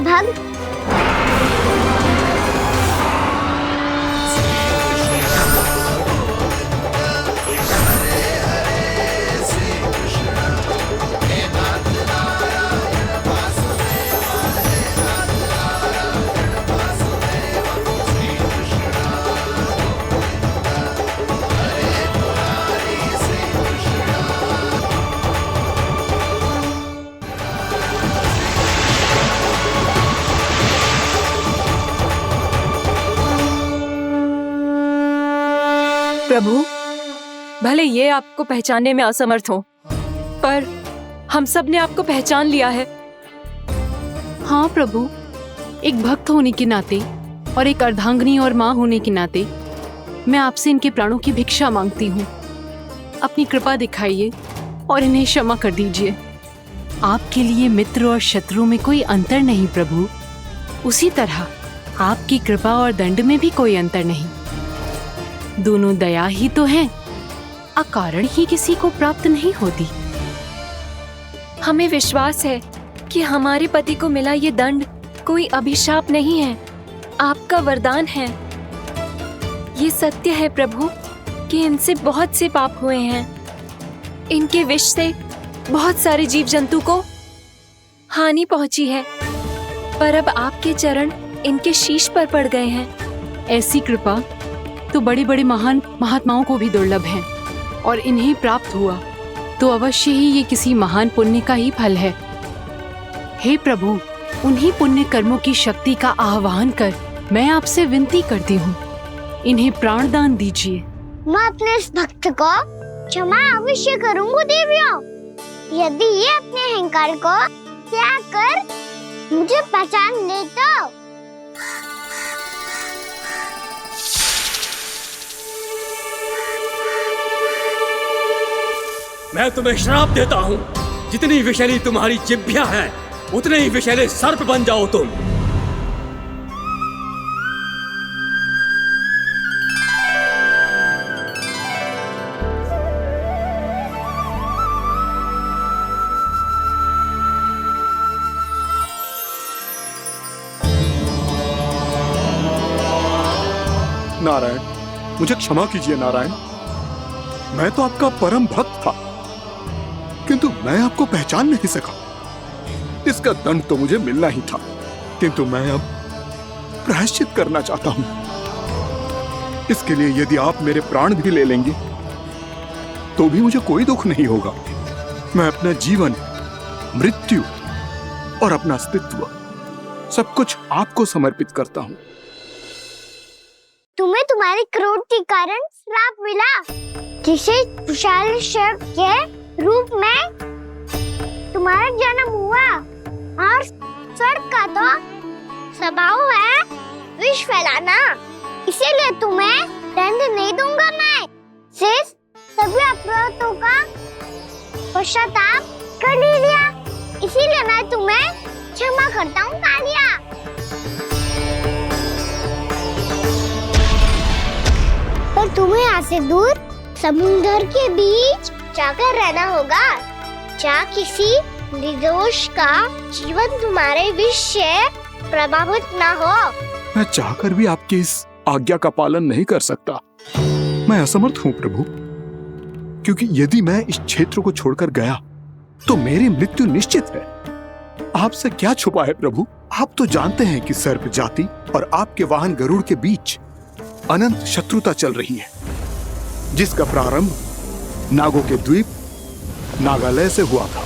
भक्त। प्रभु, भले ये आपको पहचानने में असमर्थ हो, पर हम सब ने आपको पहचान लिया है। हाँ प्रभु, एक भक्त होने के नाते और एक अर्धांगिनी और माँ होने के नाते मैं आपसे इनके प्राणों की भिक्षा मांगती हूँ। अपनी कृपा दिखाइए और इन्हें क्षमा कर दीजिए। आपके लिए मित्र और शत्रु में कोई अंतर नहीं प्रभु। उसी तरह आपकी कृपा और दंड में भी कोई अंतर नहीं। दोनों दया ही तो हैं, अकारण ही किसी को प्राप्त नहीं होती। हमें विश्वास है कि हमारे पति को मिला ये दंड कोई अभिशाप नहीं है, आपका वरदान है। ये सत्य है प्रभु कि इनसे बहुत से पाप हुए हैं। इनके विष से बहुत सारे जीव जंतु को हानि पहुंची है, पर अब आपके चरण इनके शीश पर पड़ गए हैं। ऐसी कृपा तो बड़े बड़े महान महात्माओं को भी दुर्लभ है, और इन्हें प्राप्त हुआ तो अवश्य ही ये किसी महान पुण्य का ही फल है। हे प्रभु, उन्हीं पुण्य कर्मों की शक्ति का आह्वान कर मैं आपसे विनती करती हूँ, इन्हें प्राण दान दीजिए। मैं अपने इस भक्त को क्षमा अवश्य करूंगा देवियों, यदि ये अपने अहंकार को त्याग कर मुझे पहचान ले तो। मैं तुम्हें श्राप देता हूँ, जितनी विषैली तुम्हारी जिह्वा है उतने ही विषैले सर्प बन जाओ तुम। नारायण, मुझे क्षमा कीजिए नारायण। मैं तो आपका परम भक्त था, किंतु मैं आपको पहचान नहीं सका। इसका दंड तो मुझे मिलना ही था, किंतु मैं अब प्रायश्चित करना चाहता हूं। इसके लिए यदि आप मेरे प्राण भी ले लेंगे तो भी मुझे कोई दुख नहीं होगा। मैं अपना जीवन, मृत्यु और अपना अस्तित्व सब कुछ आपको समर्पित करता हूं। तुम्हें तुम्हारी क्रोध के कारण श्राप मिला, जिसे विशाल सर्प के रूप में तुम्हारा जन्म हुआ, और सर्प का तो स्वभाव है विष फैलाना। इसीलिए तुम्हें दंड नहीं दूंगा मैं। शेष सभी अपराधों का पश्चाताप कर लिया, इसीलिए मैं तुम्हें क्षमा करता हूँ कालिया। पर तुम्हें यहाँ से दूर समुद्र के बीच जाकर रहना होगा, जहाँ किसी निर्दोष का जीवन तुम्हारे विष से प्रभावित न हो। मैं चाहकर भी आपकी इस आज्ञा का पालन नहीं कर सकता। मैं असमर्थ हूँ प्रभु, क्योंकि यदि मैं इस क्षेत्र को छोड़कर गया तो मेरी मृत्यु निश्चित है। आपसे क्या छुपा है प्रभु? आप तो जानते हैं कि सर्प जाति और आपके वाहन गरुड़ के बीच अनंत शत्रुता चल रही है, जिसका प्रारंभ नागों के द्वीप नागालय से हुआ था।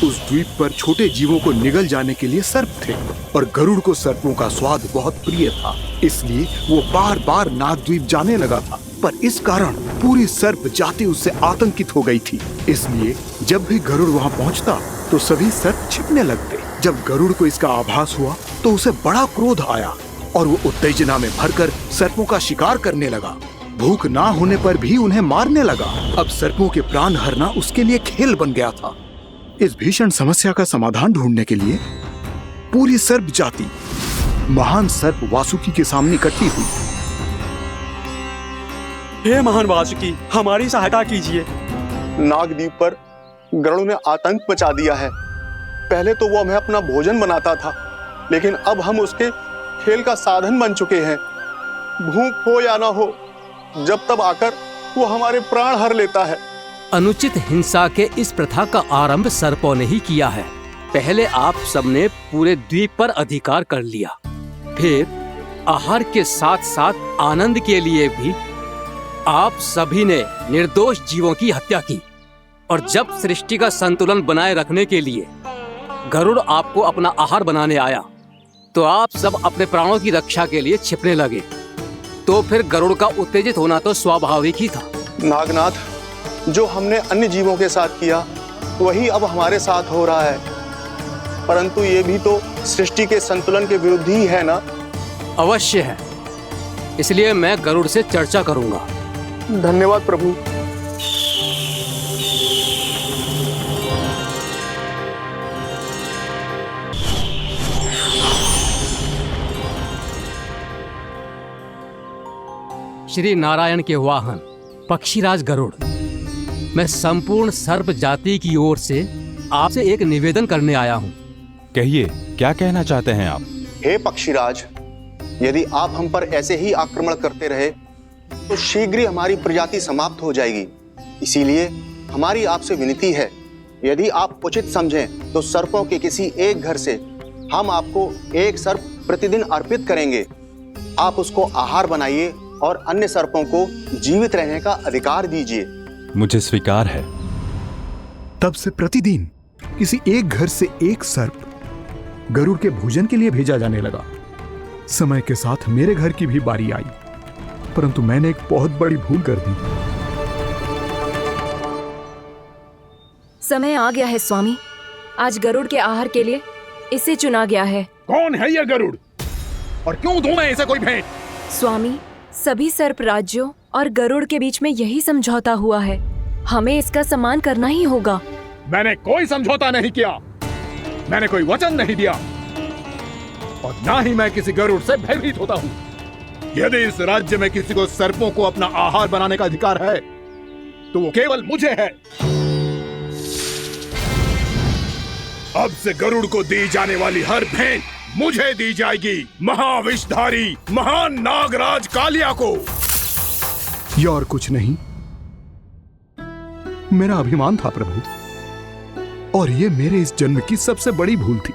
उस द्वीप पर छोटे जीवों को निगल जाने के लिए सर्प थे, और गरुड़ को सर्पों का स्वाद बहुत प्रिय था, इसलिए वो बार बार नागद्वीप जाने लगा था। पर इस कारण पूरी सर्प जाति उससे आतंकित हो गई थी। इसलिए जब भी गरुड़ वहाँ पहुँचता तो सभी सर्प छिपने लगते। जब गरुड़ को इसका आभास हुआ तो उसे बड़ा क्रोध आया, और वो उत्तेजना में भरकर सर्पों का शिकार करने लगा। भूख ना होने पर भी उन्हें मारने लगा। अब सर्पों के प्राण हरना उसके लिए खेल बन गया था। इस भीषण समस्या का समाधान ढूंढने के लिए पूरी सर्प जाति महान सर्प वासुकी के सामने इकट्ठी हुई। हे महान वासुकी, हमारी सहायता कीजिए। नागद्वीप पर गरुड़ ने आतंक मचा दिया है। पहले तो वो हमें अपना भोजन बनाता था, लेकिन अब हम उसके खेल का साधन बन चुके हैं। भूख हो या ना हो, जब तब आकर वो हमारे प्राण हर लेता है। अनुचित हिंसा के इस प्रथा का आरंभ सर्पों ने ही किया है। पहले आप सबने पूरे द्वीप पर अधिकार कर लिया, फिर आहार के साथ साथ आनंद के लिए भी आप सभी ने निर्दोष जीवों की हत्या की। और जब सृष्टि का संतुलन बनाए रखने के लिए गरुड़ आपको अपना आहार बनाने आया, तो आप सब अपने प्राणों की रक्षा के लिए छिपने लगे। तो फिर गरुड़ का उत्तेजित होना तो स्वाभाविक ही था। नागनाथ, जो हमने अन्य जीवों के साथ किया वही अब हमारे साथ हो रहा है, परंतु ये भी तो सृष्टि के संतुलन के विरुद्ध ही है ना? अवश्य है, इसलिए मैं गरुड़ से चर्चा करूंगा। धन्यवाद प्रभु। श्री नारायण के वाहन पक्षीराज गरुड़, मैं संपूर्ण सर्प जाति की ओर से आपसे एक निवेदन करने आया हूँ। कहिए, क्या कहना चाहते हैं आप? हे पक्षीराज, यदि आप हम पर ऐसे ही आक्रमण करते रहे तो शीघ्र ही हमारी प्रजाति समाप्त हो जाएगी। इसीलिए हमारी आपसे विनती है, यदि आप उचित समझें तो सर्पों के किसी एक घर से हम आपको एक सर्प प्रतिदिन अर्पित करेंगे। आप उसको आहार बनाइए और अन्य सर्पों को जीवित रहने का अधिकार दीजिए। मुझे स्वीकार है। तब से प्रतिदिन किसी एक घर से एक सर्प गरुड़ के भोजन के लिए भेजा जाने लगा। समय के साथ मेरे घर की भी बारी आई, परंतु मैंने एक बहुत बड़ी भूल कर दी। समय आ गया है स्वामी, आज गरुड़ के आहार के लिए इसे चुना गया है। कौन है यह गरुड़ और क्यों दूं मैं इसे कोई भेंट? स्वामी, सभी सर्प राज्यों और गरुड़ के बीच में यही समझौता हुआ है, हमें इसका सम्मान करना ही होगा। मैंने कोई समझौता नहीं किया, मैंने कोई वचन नहीं दिया और ना ही मैं किसी गरुड़ से भयभीत होता हूँ। यदि इस राज्य में किसी को सर्पों को अपना आहार बनाने का अधिकार है तो वो केवल मुझे है। अब से गरुड़ को दी जाने वाली हर भेंट मुझे दी जाएगी, महाविषधारी महान नागराज कालिया को। यह और कुछ नहीं, मेरा अभिमान था प्रभु, और यह मेरे इस जन्म की सबसे बड़ी भूल थी।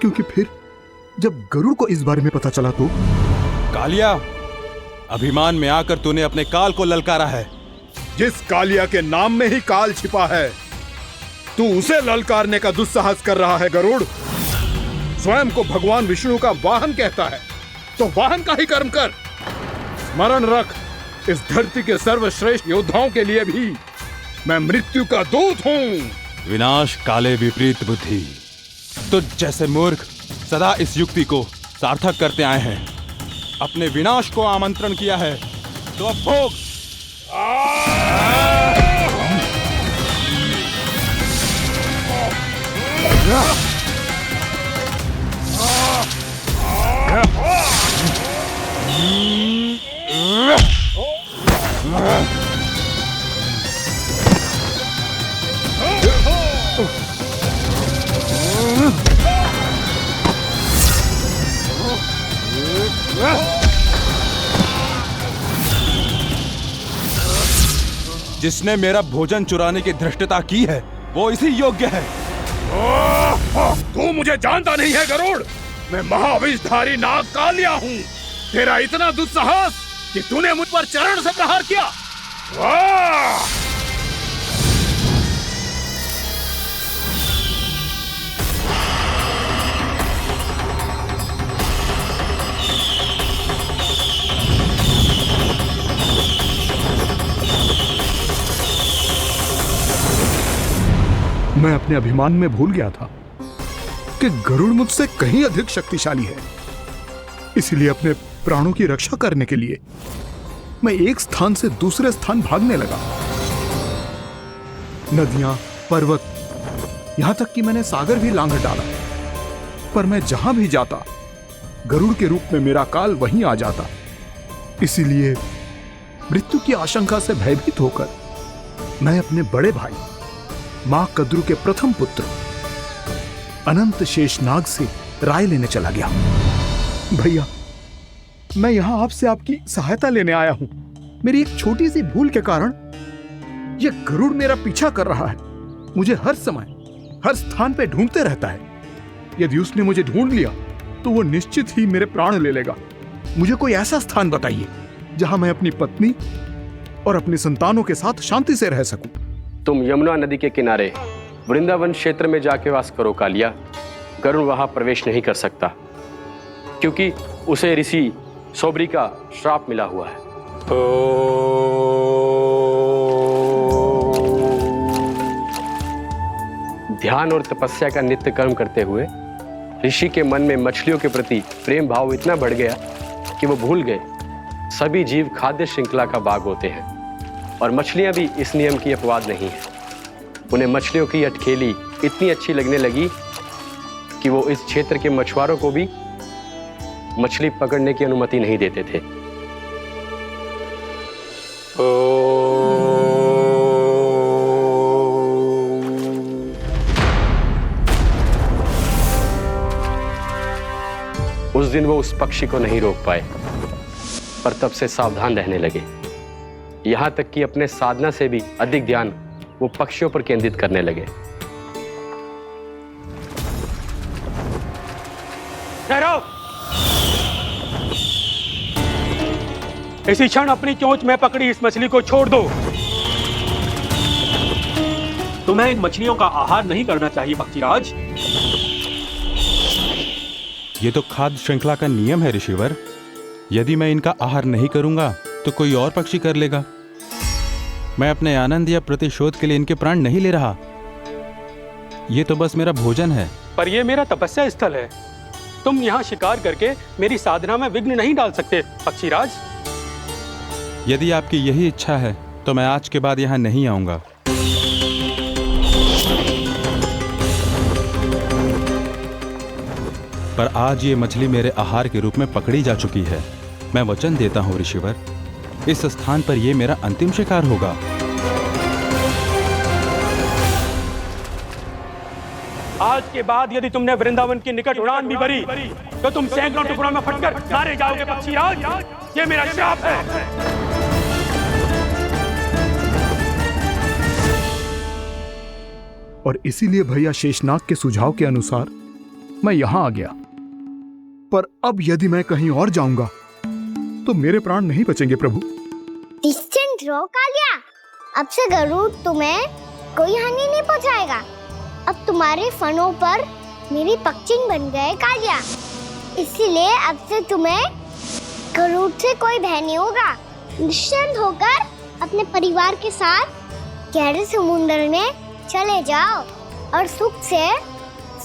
क्योंकि फिर जब गरुड़ को इस बारे में पता चला तो कालिया, अभिमान में आकर तूने अपने काल को ललकारा है। जिस कालिया के नाम में ही काल छिपा है, तू उसे ललकारने का दुस्साहस कर रहा है गरुड़। स्वयं को भगवान विष्णु का वाहन कहता है तो वाहन का ही कर्म कर। स्मरण रख, इस धरती के सर्वश्रेष्ठ योद्धाओं के लिए भी मैं मृत्यु का दूत हूँ। विनाश काले विपरीत बुद्धि। तुझ जैसे मूर्ख सदा इस युक्ति को सार्थक करते आए हैं। अपने विनाश को आमंत्रण किया है तो अब भोग। जिसने मेरा भोजन चुराने की धृष्टता की है वो इसी योग्य है। तू मुझे जानता नहीं है गरुड़, मैं महाविषधारी नाग कालिया हूँ। तेरा इतना दुस्साहस कि तूने मुझ पर चरण से प्रहार किया। मैं अपने अभिमान में भूल गया था कि गरुड़ मुझसे कहीं अधिक शक्तिशाली है। इसलिए अपने प्राणों की रक्षा करने के लिए मैं एक स्थान से दूसरे स्थान भागने लगा। नदियां, पर्वत, यहां तक कि मैंने सागर भी लांघ डाला, पर मैं जहां भी जाता गरुड़ के रूप में मेरा काल वहीं आ जाता। इसीलिए मृत्यु की आशंका से भयभीत होकर मैं अपने बड़े भाई मां कद्रु के प्रथम पुत्र अनंत शेषनाग से राय लेने चला गया। भैया, मैं यहाँ आपसे आपकी सहायता लेने आया हूँ। मेरी एक छोटी सी भूल के कारण यह गरुड़ मेरा पीछा कर रहा है। मुझे हर समय हर स्थान पे ढूंढते रहता है। यदि उसने मुझे ढूंढ लिया तो वो निश्चित ही मेरे प्राण ले लेगा। मुझे कोई ऐसा स्थान बताइए जहां मैं अपनी पत्नी और अपने संतानों के साथ शांति से रह सकूं। तुम यमुना नदी के किनारे वृंदावन क्षेत्र में जाके वास करो कालिया। गरुड़ वहां प्रवेश नहीं कर सकता क्योंकि उसे ऋषि सोबरी का श्राप मिला हुआ है। ध्यान और तपस्या का नित्य कर्म करते हुए ऋषि के मन में मछलियों के प्रति प्रेम भाव इतना बढ़ गया कि वो भूल गए सभी जीव खाद्य श्रृंखला का भाग होते हैं और मछलियां भी इस नियम की अपवाद नहीं है। उन्हें मछलियों की अटखेली इतनी अच्छी लगने लगी कि वो इस क्षेत्र के मछुआरों को भी मछली पकड़ने की अनुमति नहीं देते थे। उस दिन वो उस पक्षी को नहीं रोक पाए, पर तब से सावधान रहने लगे। यहां तक कि अपने साधना से भी अधिक ध्यान वो पक्षियों पर केंद्रित करने लगे। ठहरो! इसी क्षण अपनी चोंच में पकड़ी इस मछली को छोड़ दो। तुम्हें इन मछलियों का आहार नहीं करना चाहिए पक्षीराज। ये तो खाद्य श्रृंखला का नियम है ऋषिवर। यदि मैं इनका आहार नहीं करूंगा तो कोई और पक्षी कर लेगा। मैं अपने आनंद या प्रतिशोध के लिए इनके प्राण नहीं ले रहा। ये तो बस मेरा भोजन है। पर यह मेरा तपस्या स्थल है। तुम यहाँ शिकार करके मेरी साधना में विघ्न नहीं डाल सकते पक्षीराज। यदि आपकी यही इच्छा है तो मैं आज के बाद यहाँ नहीं आऊंगा। पर आज ये मछली मेरे आहार के रूप में पकड़ी जा चुकी है। मैं वचन देता हूँ ऋषिवर, इस स्थान पर यह मेरा अंतिम शिकार होगा। आज के बाद यदि तुमने वृंदावन की निकट उड़ान भी भरी तो तुम सैकड़ों टुकड़ों में फटकर मारे जाओगे पक्षीराज। ये मेरा श्राप है। और इसीलिए भैया शेषनाग के सुझाव के अनुसार मैं यहां आ गया। पर अब यदि मैं कहीं और जाऊंगा तो मेरे प्राण नहीं बचेंगे प्रभु। डिस्टेंट रहो कालिया। अब से गरुड़ तुम्हें कोई हानि नहीं पहुंचाएगा। अब तुम्हारे फनों पर मेरी पक्षिंग बन गए कालिया। इसीलिए अब से तुम्हें गरुड़ से कोई भय नहीं होगा। निश्चिंत होकर अपने परिवार के साथ गहरे समुद्र में चले जाओ और सुख से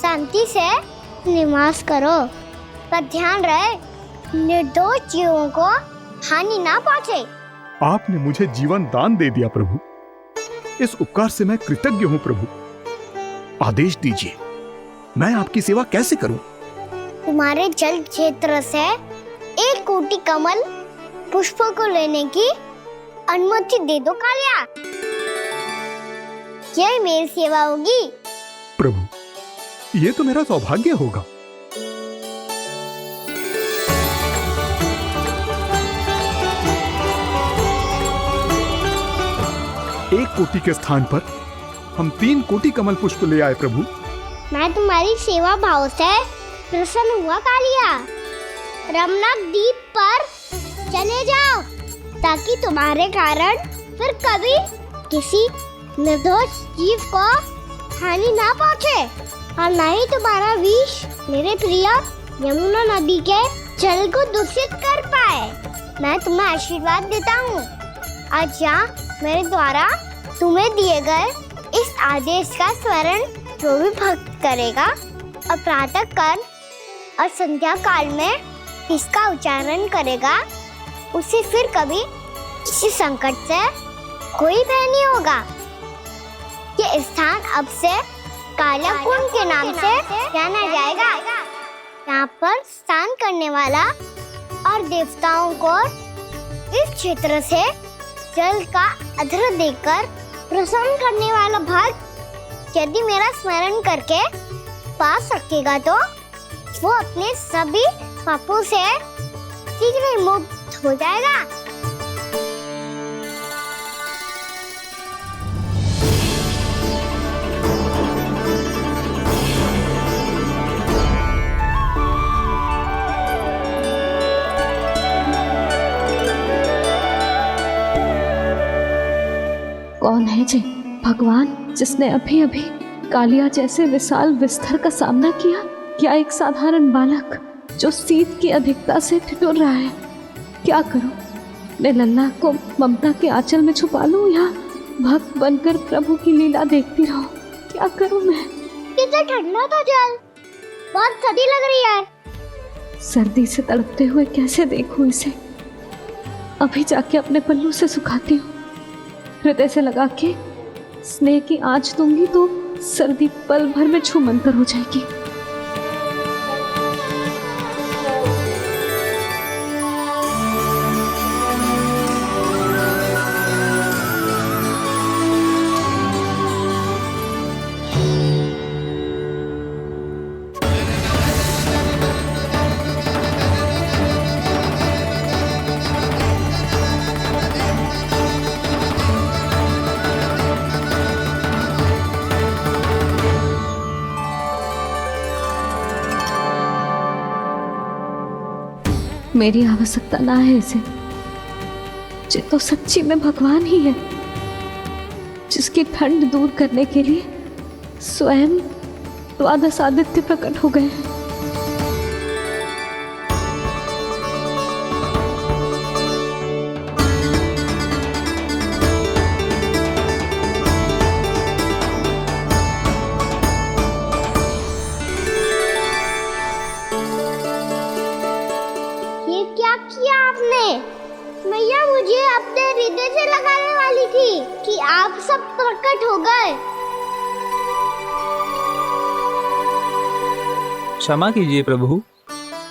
शांति से निवास करो। पर ध्यान रहे निर्दोष जीवों को हानि ना पहुंचे। आपने मुझे जीवन दान दे दिया प्रभु। इस उपकार से मैं कृतज्ञ हूँ प्रभु। आदेश दीजिए, मैं आपकी सेवा कैसे करूं? तुम्हारे जल क्षेत्र से 1 कोटि कमल पुष्पों को लेने की अनुमति दे दो कालिया। यही मेरी सेवा होगी। प्रभु, ये तो मेरा सौभाग्य होगा। एक कोटि के स्थान पर हम 3 कोटि कमल पुष्प ले आए प्रभु। मैं तुम्हारी सेवा भाव से प्रसन्न हुआ कालिया। रमनाक द्वीप पर चले जाओ ताकि तुम्हारे कारण फिर कभी किसी निर्दोष जीव को हानि ना पहुंचे और न ही तुम्हारा विष मेरे प्रिय यमुना नदी के जल को दूषित कर पाए। मैं तुम्हें आशीर्वाद देता हूँ। आज यहाँ मेरे द्वारा तुम्हें दिए गए इस आदेश का स्मरण जो भी भक्त करेगा और प्रातः काल और संध्या काल में इसका उच्चारण करेगा उसे फिर कभी किसी संकट से कोई भय नहीं होगा। ये स्थान अब से काला कुंड के नाम से जाना जाएगा। यहाँ पर स्नान करने वाला और देवताओं को इस क्षेत्र से जल का अधर देकर प्रसन्न करने वाला भक्त यदि मेरा स्मरण करके पा सकेगा तो वो अपने सभी पापों से शीघ्र ही मुक्त हो जाएगा। कौन है जी भगवान जिसने अभी अभी कालिया जैसे विशाल विस्तर का सामना किया? क्या एक साधारण बालक जो शीत की अधिकता से ठिठुर रहा है? क्या करूं? मैं लल्ला को ममता के आंचल में छुपा लूं या भक्त बनकर प्रभु की लीला देखती रहूं? क्या करूं मैं? कितना ठंडा था जल, बहुत सर्दी लग रही है। सर्दी से तड़पते हुए कैसे देखूं इसे? अभी जाके अपने पल्लू से सुखाती हूँ। हृदय से लगा के स्नेह की आंच दूंगी तो सर्दी पल भर में छूमंतर हो जाएगी। मेरी आवश्यकता ना है इसे। ये तो सच्ची में भगवान ही है जिसकी ठंड दूर करने के लिए स्वयं द्वादश आदित्य प्रकट हो गए हैं। ये क्या किया आपने? मैया मुझे अपने हृदय से लगाने वाली थी कि आप सब प्रकट हो गए। क्षमा कीजिए प्रभु,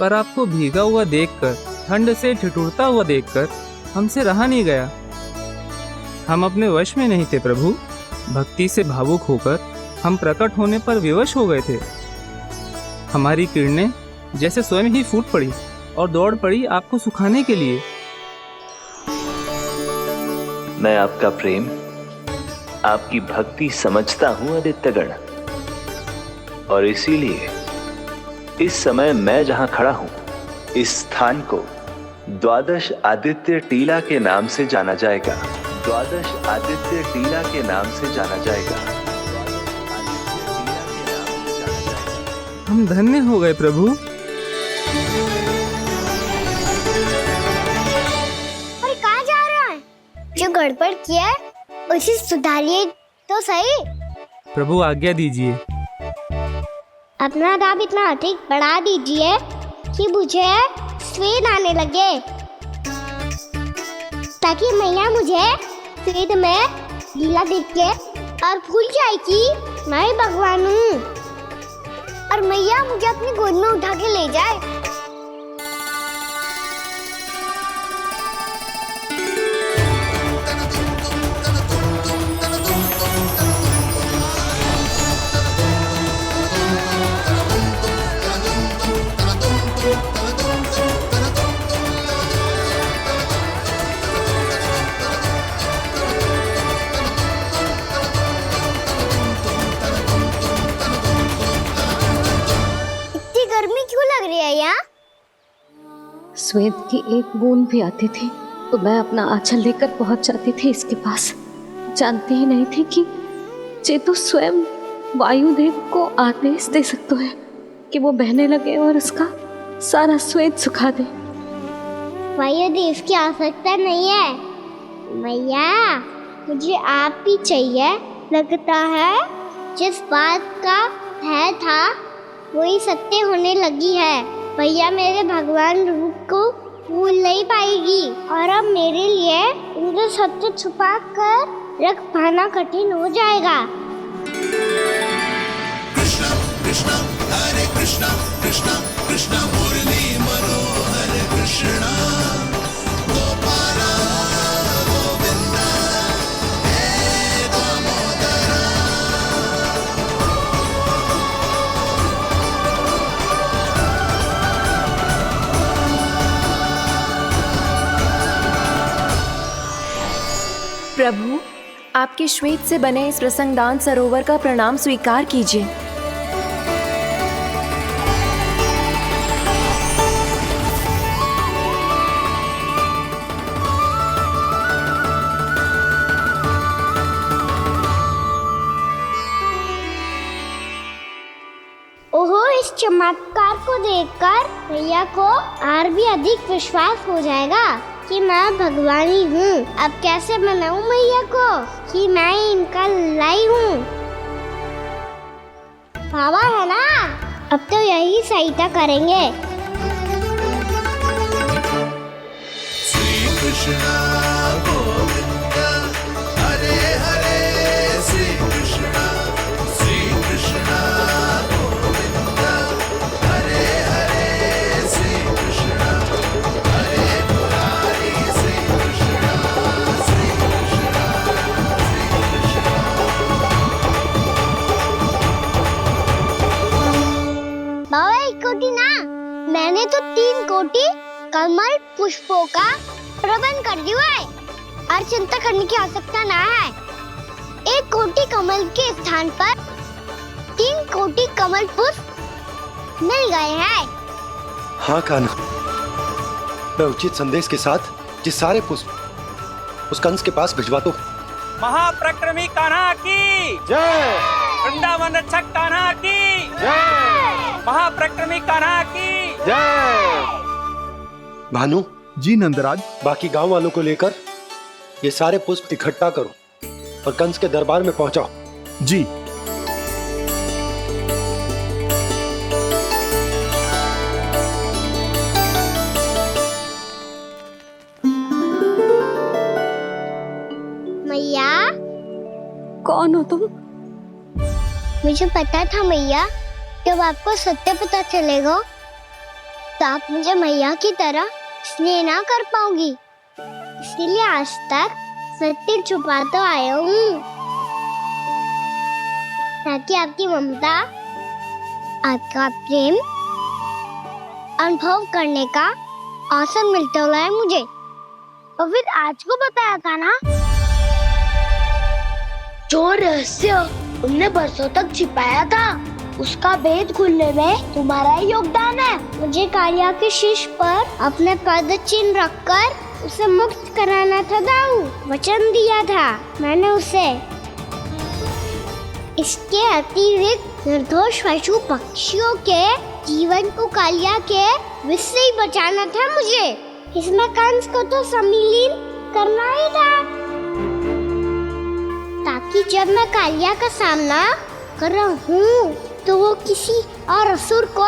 पर आपको भीगा हुआ देखकर, ठंड से ठिठुरता हुआ देखकर हमसे रहा नहीं गया। हम अपने वश में नहीं थे प्रभु। भक्ति से भावुक होकर हम प्रकट होने पर विवश हो गए थे। हमारी किरणें जैसे स्वयं ही फूट पड़ी और दौड़ पड़ी आपको सुखाने के लिए। मैं आपका प्रेम, आपकी भक्ति समझता हूं आदित्यगण, और इसीलिए इस समय मैं जहां खड़ा हूं, इस स्थान को द्वादश आदित्य टीला के नाम से जाना जाएगा। द्वादश आदित्य टीला के नाम से जाना जाएगा। हम धन्य हो गए प्रभु। और कहाँ जा रहा है? जो गड़बड़ किया उसे सुधारिए तो सही। प्रभु आज्ञा दीजिए। अपना दाब इतना अधिक बढ़ा दीजिए कि मुझे स्वेद आने लगे, ताकि मैया मुझे स्वेद में लीला देख के और भूल जाए कि मैं ही भगवान हूँ, और मैया मुझे अपनी गोद में उठा के ले जाए। गर्मी क्यों लग रही है यहाँ? स्वेद की एक बूंद भी आती थी तो मैं अपना आंचल लेकर पहुंच जाती थी इसके पास। जानती ही नहीं थी कि ये तो स्वयं वायुदेव को आदेश दे सकते हैं कि वो बहने लगे और उसका सारा स्वेद सुखा दे। वायुदेव की आवश्यकता नहीं है मैया, मुझे आप ही चाहिए। लगता है जिस बात का भय था वही सत्य होने लगी है। भैया मेरे भगवान रूप को भूल नहीं पाएगी, और अब मेरे लिए उनके सत्य छुपा कर रख पाना कठिन हो जाएगा। कृष्णा कृष्णा हरे कृष्णा कृष्णा कृष्णा मुरली मनोहर कृष्णा गोपाला गोविंदा हे दामोदरा। आपके श्वेत से बने इस प्रसंगदान सरोवर का प्रणाम स्वीकार कीजिए। ओहो, इस चमत्कार को देखकर भैया को और भी अधिक विश्वास हो जाएगा कि मैं भगवान ही हूँ। अब कैसे मनाऊं मैया को कि मैं ही इनका लाई हूँ। बाबा है ना, अब तो यही सहायता करेंगे। श्री कृष्ण गोविंद हरे हरे, श्री कृष्ण गोविंद हरे हरे, श्री कृष्ण हरे मुरारी, श्री कृष्ण श्री कृष्ण श्री कृष्ण। बाबा एक कोटी ना, मैंने तो 3 कोटी कमल पुष्पों का प्रबंध कर दिया है और चिंता करने की आवश्यकता ना है। 1 कोटी कमल के स्थान पर 3 कोटी कमल पुष्प मिल गए हैं। हाँ कान्हा, मैं उचित संदेश के साथ ये सारे पुष्प उस कंस के पास भिजवा दो। महाप्रक्रमी कान्हा की जय, वृंदावन रक्षक कान्हा की जय, महाप्रक्रमी कान्हा की जय। भानु जी नंदराज, बाकी गांव वालों को लेकर ये सारे पुष्प इकट्ठा करो और कंस के दरबार में पहुंचाओ। जी। मैया, कौन हो तुम? मुझे पता था मैया, जब आपको सत्य पता चलेगा तो आप मुझे मैया की तरह स्नेह ना कर पाओगी, इसलिए आज तक सत्य छुपाते आया हूँ ताकि आपकी ममता, आपका प्रेम अनुभव करने का अवसर मिलता है मुझे। और फिर आज को बताया था ना, जो रहस्य तुमने बरसों तक छिपाया था उसका भेद खुलने में तुम्हारा ही योगदान है। मुझे कालिया के शीश पर अपने पद चिन्ह रखकर उसे मुक्त कराना था दाऊ, वचन दिया था मैंने उसे। इसके अतिरिक्त निर्दोष पशु पक्षियों के जीवन को कालिया के विष से ही बचाना था मुझे। इसमें कंस को तो सम्मिलित करना ही था ताकि जब मैं कालिया का सामना कर रहा हूँ तो वो किसी और असुर को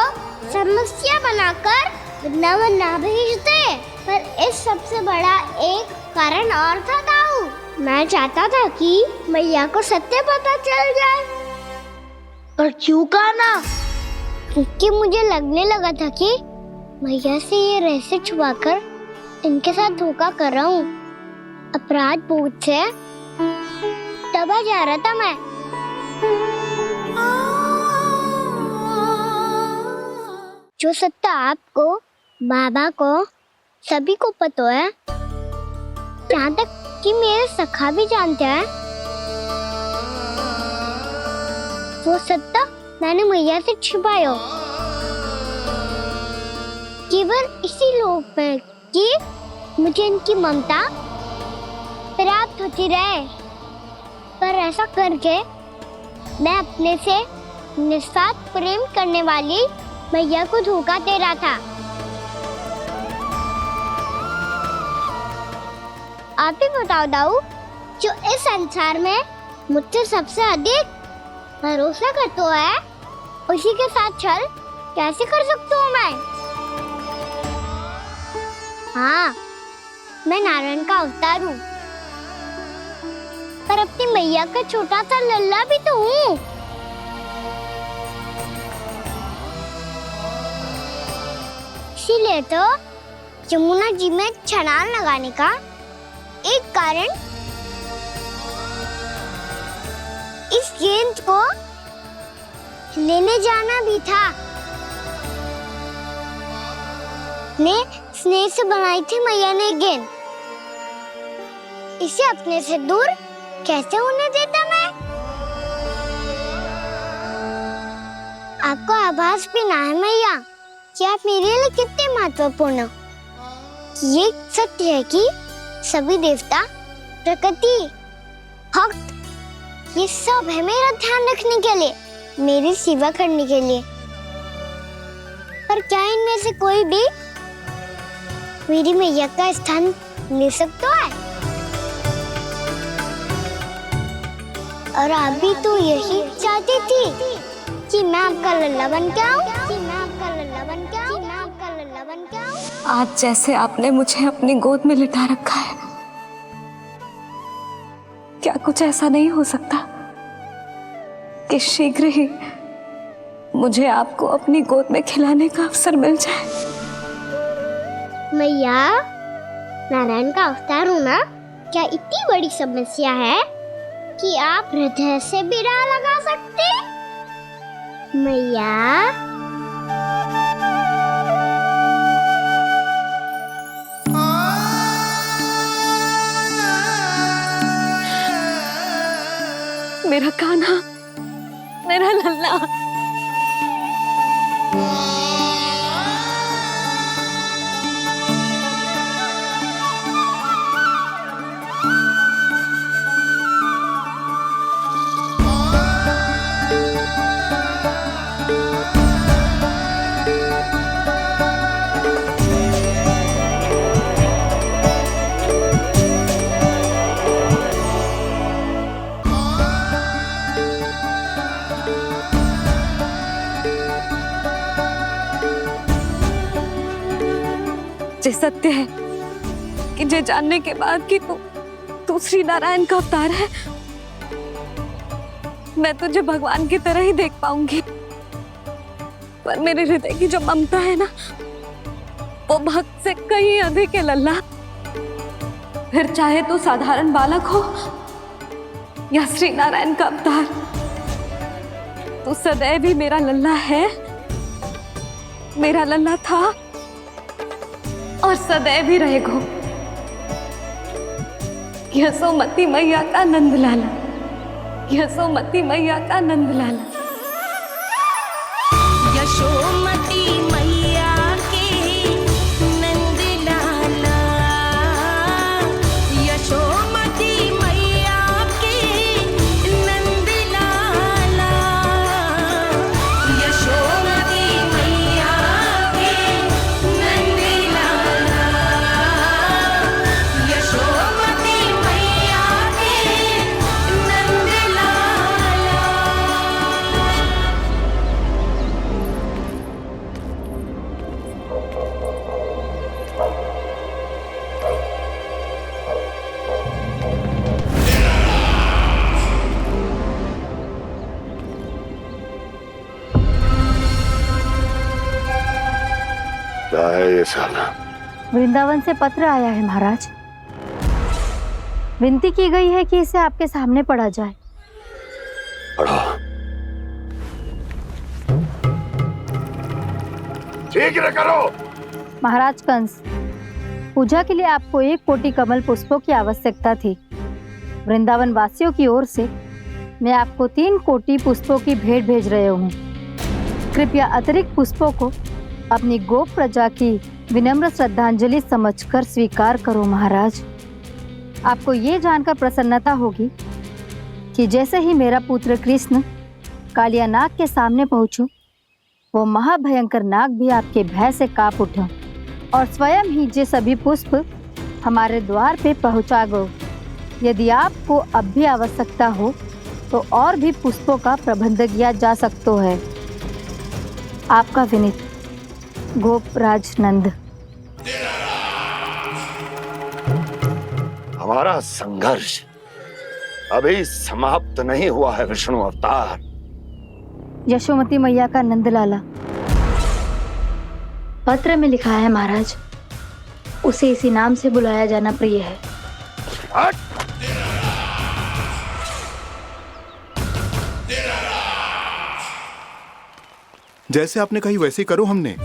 समस्या बनाकर वृंदावन ना भेज दे। पर इस सबसे बड़ा एक कारण और था दाऊ, मैं चाहता था कि मैया को सत्य पता चल जाए। पर क्यों कहा ना? क्योंकि मुझे लगने लगा था कि मैया से ये रहस्य छुपाकर इनके साथ धोखा कर रहा हूँ। अपराध बोझ से दबा जा रहा था मैं। जो सत्य आपको, बाबा को, सभी को पता है, यहाँ तक कि मेरे सखा भी जानते हैं, वो सत्य मैंने मैया से छिपाया केवल इसी लोक में कि मुझे इनकी ममता प्राप्त होती रहे। पर ऐसा करके मैं अपने से निस्वार्थ प्रेम करने वाली मैया को धोखा दे रहा था। आप ही बताओ दाऊ, जो इस संसार में मुझसे सबसे अधिक भरोसा करता है उसी के साथ छल कैसे कर सकता हूँ मैं? हाँ, मैं नारायण का अवतार हूँ, पर अपनी मैया का छोटा सा लल्ला भी तो हूँ। इसीलिए तो यमुना जी में छलांग लगाने का एक कारण इस गेंद को लेने जाना भी था। ने स्नेह से बनाई थी मैया ने गेंद, इसे अपने से दूर कैसे होने देता मैं? आपको आभास भी ना है मैया कि आप मेरे लिए कितने महत्वपूर्ण हो। ये सत्य है कि सभी देवता, प्रकृति, भक्त, ये सब है मेरा ध्यान रखने के लिए, मेरी सेवा करने के लिए। पर क्या इनमें से कोई भी मेरी मैया का स्थान ले सकता है? और आप भी तो यही चाहती थी कि मैं आपका लल्ला बन के आऊं, कि मैं आपका लल्ला बन के आऊं, कि मैं आपका लल्ला बन के आऊं। आज जैसे आपने मुझे अपनी गोद में लिटा रखा है, क्या कुछ ऐसा नहीं हो सकता कि शीघ्र ही मुझे आपको अपनी गोद में खिलाने का अवसर मिल जाए? मैया, नारायण का अवतार होना क्या इतनी बड़ी समस्या है कि आप हृदय से भी राह लगा सकते? मैया, मेरा कान्हा, मेरा लल्ला। ये सत्य है कि ये जानने के बाद कि तू श्री नारायण का अवतार है, मैं तुझे भगवान की तरह ही देख पाऊंगी। पर मेरे हृदय की जो ममता है ना, वो भक्त से कहीं अधिक है लल्ला। फिर चाहे तू साधारण बालक हो या श्री नारायण का अवतार, तू सदैव ही मेरा लल्ला है, मेरा लल्ला था और सदैव ही रहेगो। यशोमती मैया का नंद लाला, यशोमती मैया का नंद लाला। यशोमती मैया के नंद लाला, यशोमती मैया के नंद लाला, यशोमती मैया के नंद लाला, यशोमती मैया के नंद लाला। क्या है ये साला? वृंदावन से पत्र आया है महाराज। विनती की गई है कि इसे आपके सामने पढ़ा जाए। पढ़ो। शीघ्र करो। महाराज कंस, पूजा के लिए आपको 1 कोटि कमल पुष्पों की आवश्यकता थी। वृंदावन वासियों की ओर से मैं आपको 3 कोटि पुष्पों की भेंट भेज रहे हूँ। कृपया अतिरिक्त पुष्पों को अपनी गोप प्रजा की विनम्र श्रद्धांजलि समझकर स्वीकार करो महाराज। आपको ये जानकर प्रसन्नता होगी कि जैसे ही मेरा पुत्र कृष्ण कालिया नाग के सामने पहुंचो, वो महाभयंकर नाग भी आपके भय से कांप उठा और स्वयं ही ये सभी पुष्प हमारे द्वार पे पहुंचा गो। यदि आपको अब भी आवश्यकता हो तो और भी पुष्पों का प्रबंध किया जा सकता है। आपका विनीत गोपराज नंद। हमारा संघर्ष अभी समाप्त नहीं हुआ है विष्णु अवतार। यशोमती मैया का नंदलाला। पत्र में लिखा है महाराज, उसे इसी नाम से बुलाया जाना प्रिय है। जैसे आपने कही वैसे ही करो। हमने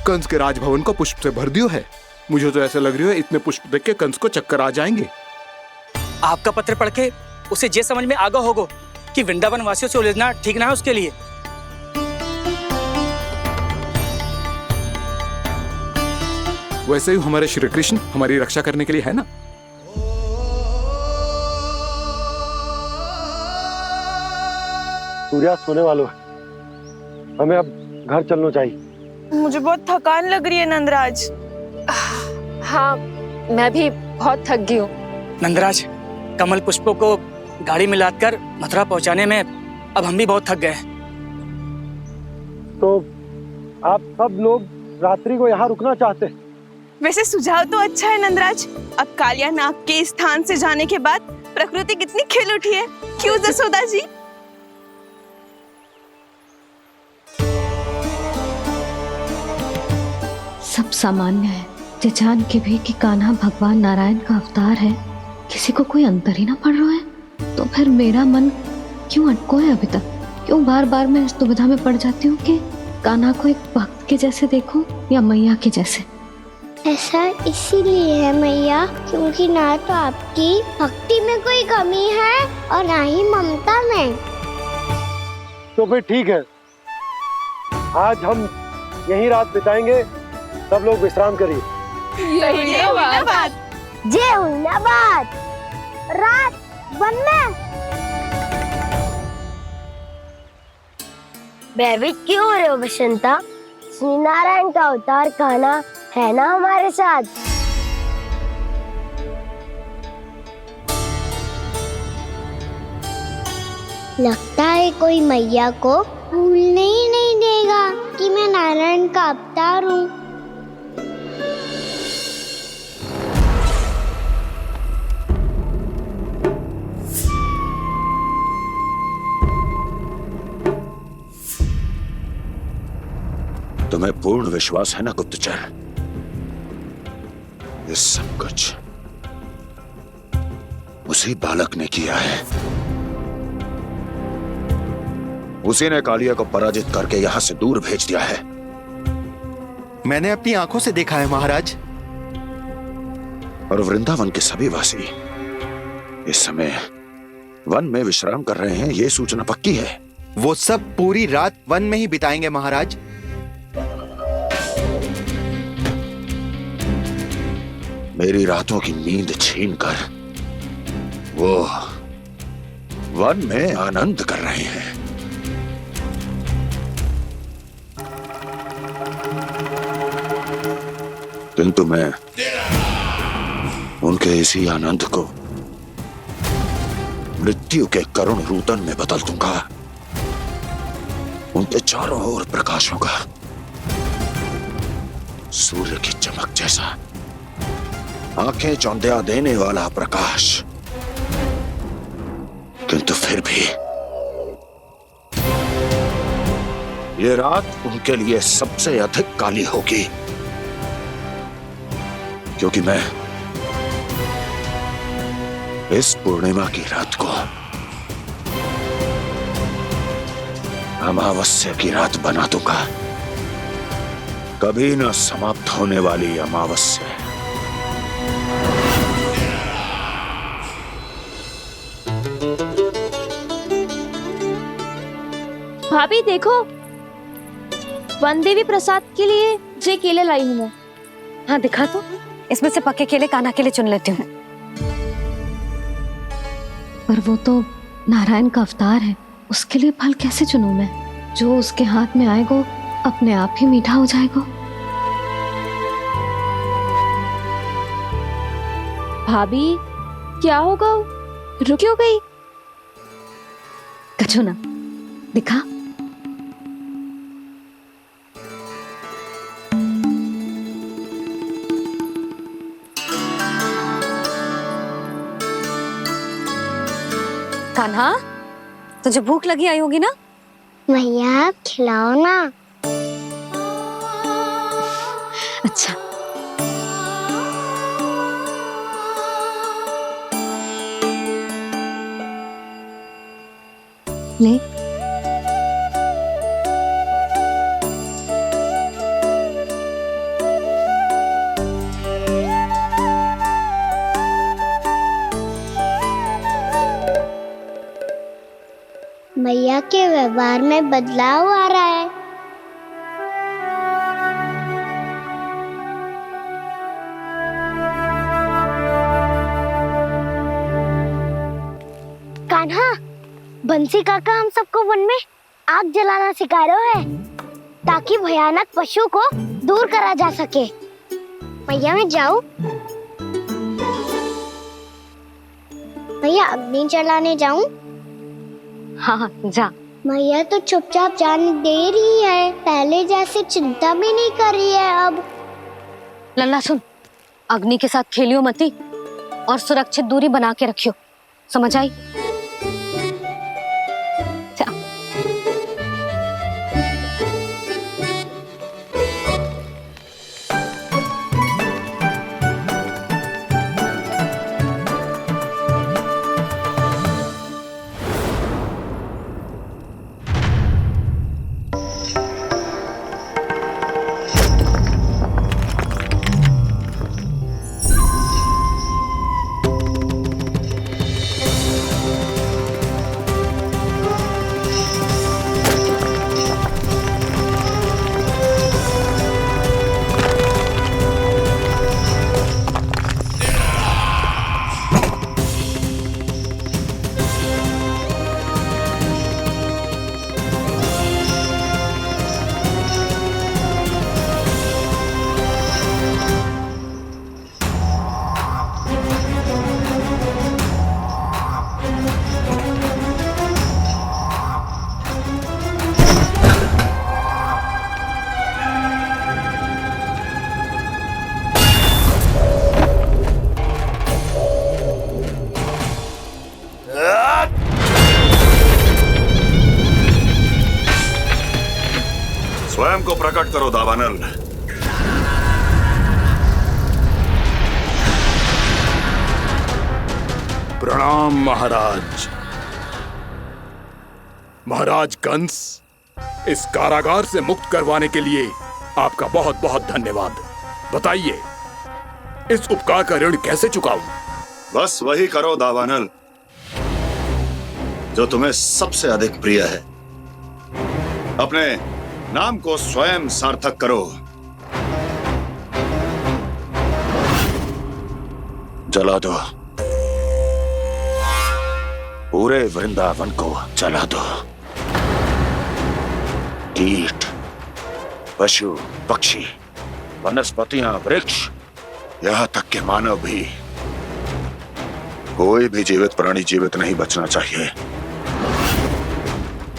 कंस के राजभवन को पुष्प से भर दियो है। मुझे तो ऐसा लग रही है इतने पुष्प देख के कंस को चक्कर आ जाएंगे। आपका पत्र पढ़ के उसे ये समझ में आगा होगो कि वृंदावन वासियों से उलझना ठीक ना है उसके लिए। वैसे ही हमारे श्री कृष्ण हमारी रक्षा करने के लिए है ना। सूर्यास्त होने वाला है, हमें अब घर चलना चाहिए। मुझे बहुत थकान लग रही है नंदराज। हाँ, मैं भी बहुत थक गई हूँ। नंदराज, कमल पुष्पों को गाड़ी में लादकर मथुरा पहुंचाने में अब हम भी बहुत थक गए। तो आप सब लोग रात्रि को यहाँ रुकना चाहते हैं? वैसे सुझाव तो अच्छा है नंदराज। अब कालिया नाग के स्थान से जाने के बाद प्रकृति कितनी खिल उठी है, क्यों जसोदा जी? सब सामान्य है, ये जान के भी कि कान्हा भगवान नारायण का अवतार है, किसी को कोई अंतर ही ना पड़ रहा है। तो फिर मेरा मन क्यों अटको है अभी तक? क्यों बार बार मैं इस दुविधा में पड़ जाती हूँ कि कान्हा को एक भक्त के जैसे देखूं या मैया के जैसे? ऐसा इसीलिए है मैया क्योंकि ना तो आपकी भक्ति में कोई कमी है और ना ही ममता में। तो फिर ठीक है, आज हम यहीं रात बिताएंगे। सब लोग विश्राम करिए। जय हुइनाबाद। जय हुइनाबाद। रात वन में भयभीत क्यों हो रहे हो बसंता? श्री नारायण का अवतार कान्हा है ना हमारे साथ। लगता है कोई मैया को भूलने ही नहीं देगा कि मैं नारायण का अवतार हूँ। तुम्हें पूर्ण विश्वास है ना गुप्तचर? ये सब कुछ उसी बालक ने किया है। उसी ने कालिया को पराजित करके यहां से दूर भेज दिया है। मैंने अपनी आंखों से देखा है महाराज। और वृंदावन के सभी वासी इस समय वन में विश्राम कर रहे हैं, ये सूचना पक्की है। वो सब पूरी रात वन में ही बिताएंगे महाराज। मेरी रातों की नींद छीनकर वो वन में आनंद कर रहे हैं। किंतु मैं उनके इसी आनंद को मृत्यु के करुण रूतन में बदल दूंगा। उनके चारों ओर प्रकाश होगा, सूर्य की चमक जैसा, आंखें चौंधिया देने वाला प्रकाश। किंतु फिर भी ये रात उनके लिए सबसे अधिक काली होगी, क्योंकि मैं इस पूर्णिमा की रात को अमावस्या की रात बना दूंगा, कभी न समाप्त होने वाली अमावस्या। भाभी देखो, वन देवी प्रसाद के लिए जे केले लाई हूँ मैं। हाँ दिखा तो, इसमें से पक्के केले कान्हा के लिए चुन लेती हूँ। पर वो तो नारायण का अवतार है, उसके लिए फल कैसे चुनूं मैं? जो उसके हाथ में आएगा अपने आप ही मीठा हो जाएगा। भाभी क्या होगा? रुक क्यों गई? कछू ना, दिखा। कान्हा, तुझे भूख लगी आई होगी ना? मैया खिलाओ ना। अच्छा। ले। के व्यवहार में बदलाव आ रहा है। कान्हा, बंसी काका हम सबको वन में आग जलाना सिखा रहे हैं ताकि भयानक पशु को दूर करा जा सके। मैया मैं जाऊं? मैया अग्नि जलाने जाऊं? हाँ जा। मैया तो चुपचाप जाने दे रही है, पहले जैसे चिंता भी नहीं कर रही है अब। लल्ला सुन, अग्नि के साथ खेलियो मती और सुरक्षित दूरी बना के रखियो, समझ आई? स्वयं को प्रकट करो दावानल। प्रणाम महाराज। महाराज कंस, इस कारागार से मुक्त करवाने के लिए आपका बहुत बहुत धन्यवाद। बताइए, इस उपकार का ऋण कैसे चुकाऊं? बस वही करो दावानल जो तुम्हें सबसे अधिक प्रिय है। अपने नाम को स्वयं सार्थक करो। जला दो, पूरे वृंदावन को जला दो। कीट, पशु, पक्षी, वनस्पतियां, वृक्ष, यहां तक के मानव भी, कोई भी जीवित प्राणी जीवित नहीं बचना चाहिए।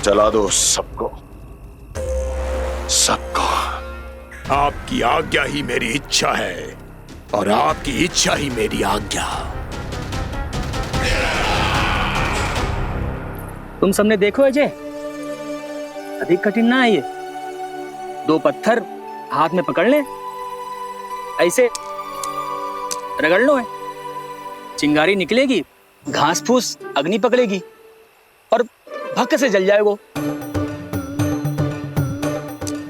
जला दो सबको, सबको। आपकी आज्ञा ही मेरी इच्छा है और आपकी इच्छा ही मेरी आज्ञा। तुम सबने देखो अजय, अधिक कठिन ना है ये। 2 पत्थर हाथ में पकड़ ले, ऐसे रगड़ लो है, चिंगारी निकलेगी, घास फूस अग्नि पकड़ेगी और भक्क से जल जाएगा।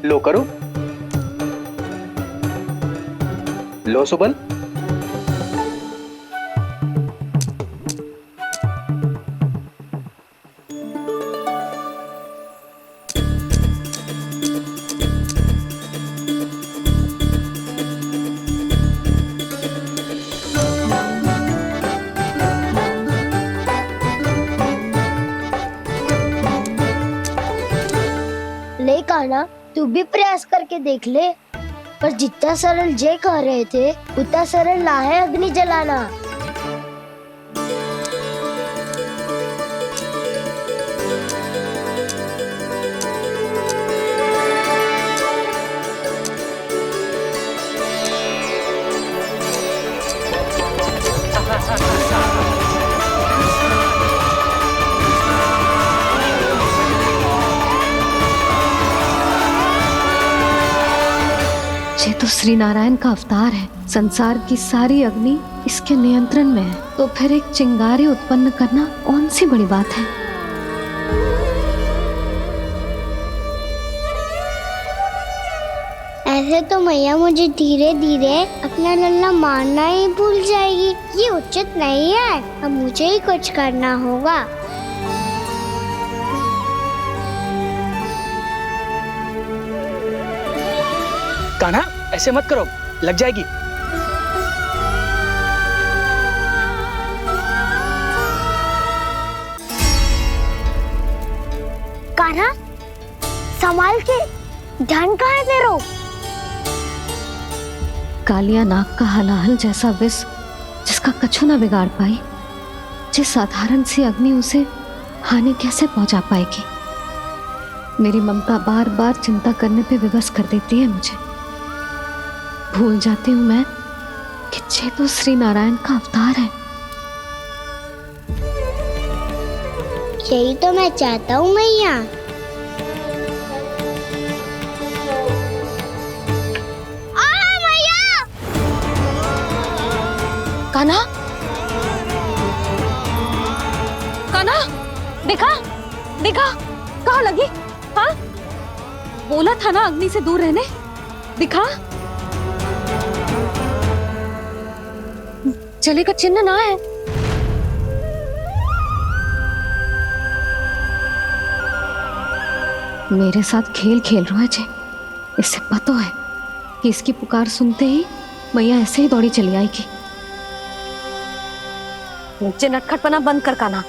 लो करो, लो सुबल। ले कान्हा, तू भी प्रयास करके देख ले। पर जितना सरल जय कह रहे थे उतना सरल ना है अग्नि जलाना। ये तो श्री नारायण का अवतार है। संसार की सारी अग्नि इसके नियंत्रण में है, तो फिर एक चिंगारी उत्पन्न करना कौन सी बड़ी बात है। ऐसे तो मैया मुझे धीरे धीरे अपना लल्ला मारना ही भूल जाएगी। ये उचित नहीं है, अब मुझे ही कुछ करना होगा। कान्हा ऐसे मत करो, लग जाएगी। कान्हा संभाल के, ध्यान कहाँ है तेरो? कालिया नाग का हलाहल जैसा विष जिसका कछु ना बिगाड़ पाई, जिस साधारण सी अग्नि उसे हानि कैसे पहुंचा पाएगी। मेरी ममता बार बार चिंता करने पे विवश कर देती है मुझे। भूल जाती हूँ मैं कि ये तो श्री नारायण का अवतार है। यही तो मैं चाहता हूँ मैया। कान्हा, कान्हा, देखा देखा, कहाँ लगी? हाँ, बोला था ना अग्नि से दूर रहने। दिखा, जले का चिन्ह ना है। मेरे साथ खेल खेल रहा है जे। इससे पता है कि इसकी पुकार सुनते ही मैया ऐसे ही दौड़ी चली आएगी। नीचे नटखटपना बंद कर कान्हा।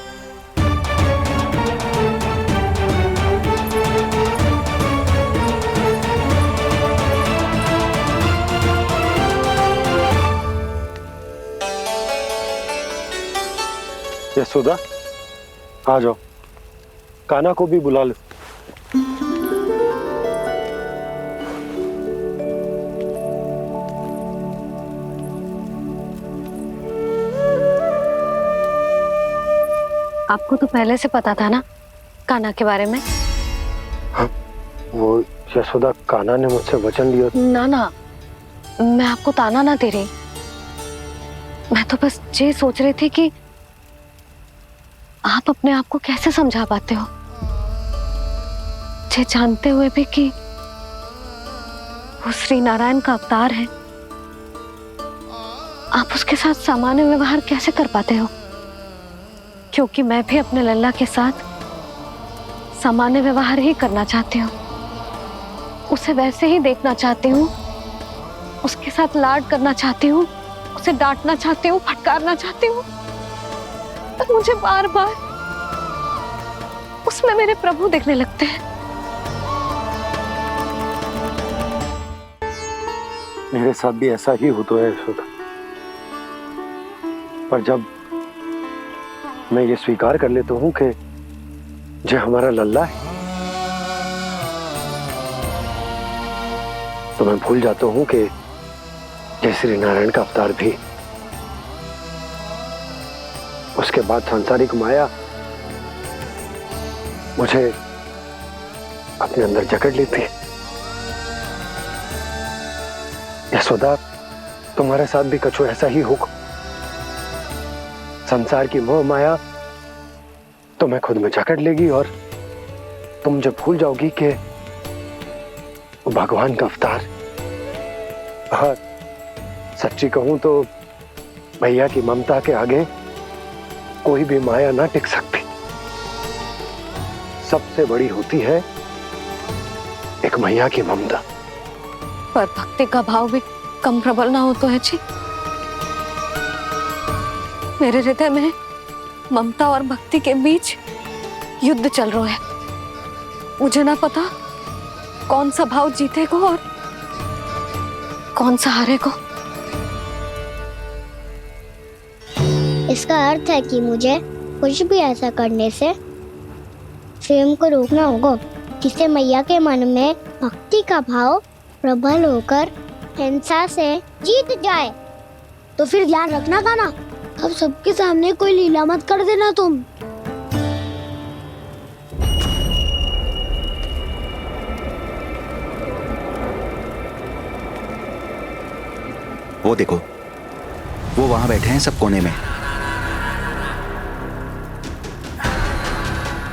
यशोदा, आ जाओ, कान्हा को भी बुला लो। आपको तो पहले से पता था ना कान्हा के बारे में? हाँ, वो यशोदा, कान्हा ने मुझसे वचन लिया। ना ना, मैं आपको ताना ना दे रही। मैं तो बस ये सोच रही थी कि आप अपने आप को कैसे समझा पाते हो, ये जानते हुए भी कि वो श्री नारायण का अवतार है। आप उसके साथ सामान्य व्यवहार कैसे कर पाते हो? क्योंकि मैं भी अपने लल्ला के साथ सामान्य व्यवहार ही करना चाहती हूँ। उसे वैसे ही देखना चाहती हूँ, उसके साथ लाड करना चाहती हूँ, उसे डांटना चाहती हूँ, फटकारना चाहती हूँ। पर मुझे बार बार उसमें मेरे प्रभु दिखने लगते हैं। मेरे साथ भी ऐसा ही होता है यशोदा। पर जब मैं ये स्वीकार कर लेता हूँ कि जो हमारा लल्ला है, तो मैं भूल जाता हूँ कि जय श्री नारायण का अवतार भी। उसके बाद सांसारिक माया मुझे अपने अंदर जकड़ लेती है। यशोदा, तुम्हारे साथ भी कछु ऐसा ही होगा। संसार की मोह माया तुम्हें खुद में जकड़ लेगी और तुम जब भूल जाओगी कि वो भगवान का अवतार। और सच्ची कहूं तो भैया की ममता के आगे कोई भी माया ना टिक सकती। सबसे बड़ी होती है एक मैया की ममता। पर भक्ति का भाव भी कम प्रबल ना हो तो है जी। मेरे हृदय में ममता और भक्ति के बीच युद्ध चल रहा है। मुझे ना पता कौन सा भाव जीतेगा और कौन सा हारेगा। इसका अर्थ है कि मुझे कुछ भी ऐसा करने से स्वयं को रोकना होगा, जिससे मैया के मन में भक्ति का भाव प्रबल होकर हिंसा से जीत जाए। तो फिर ध्यान रखना कान्हा, अब सबके सामने कोई लीला मत कर देना तुम। वो देखो, वो वहां बैठे हैं सब कोने में।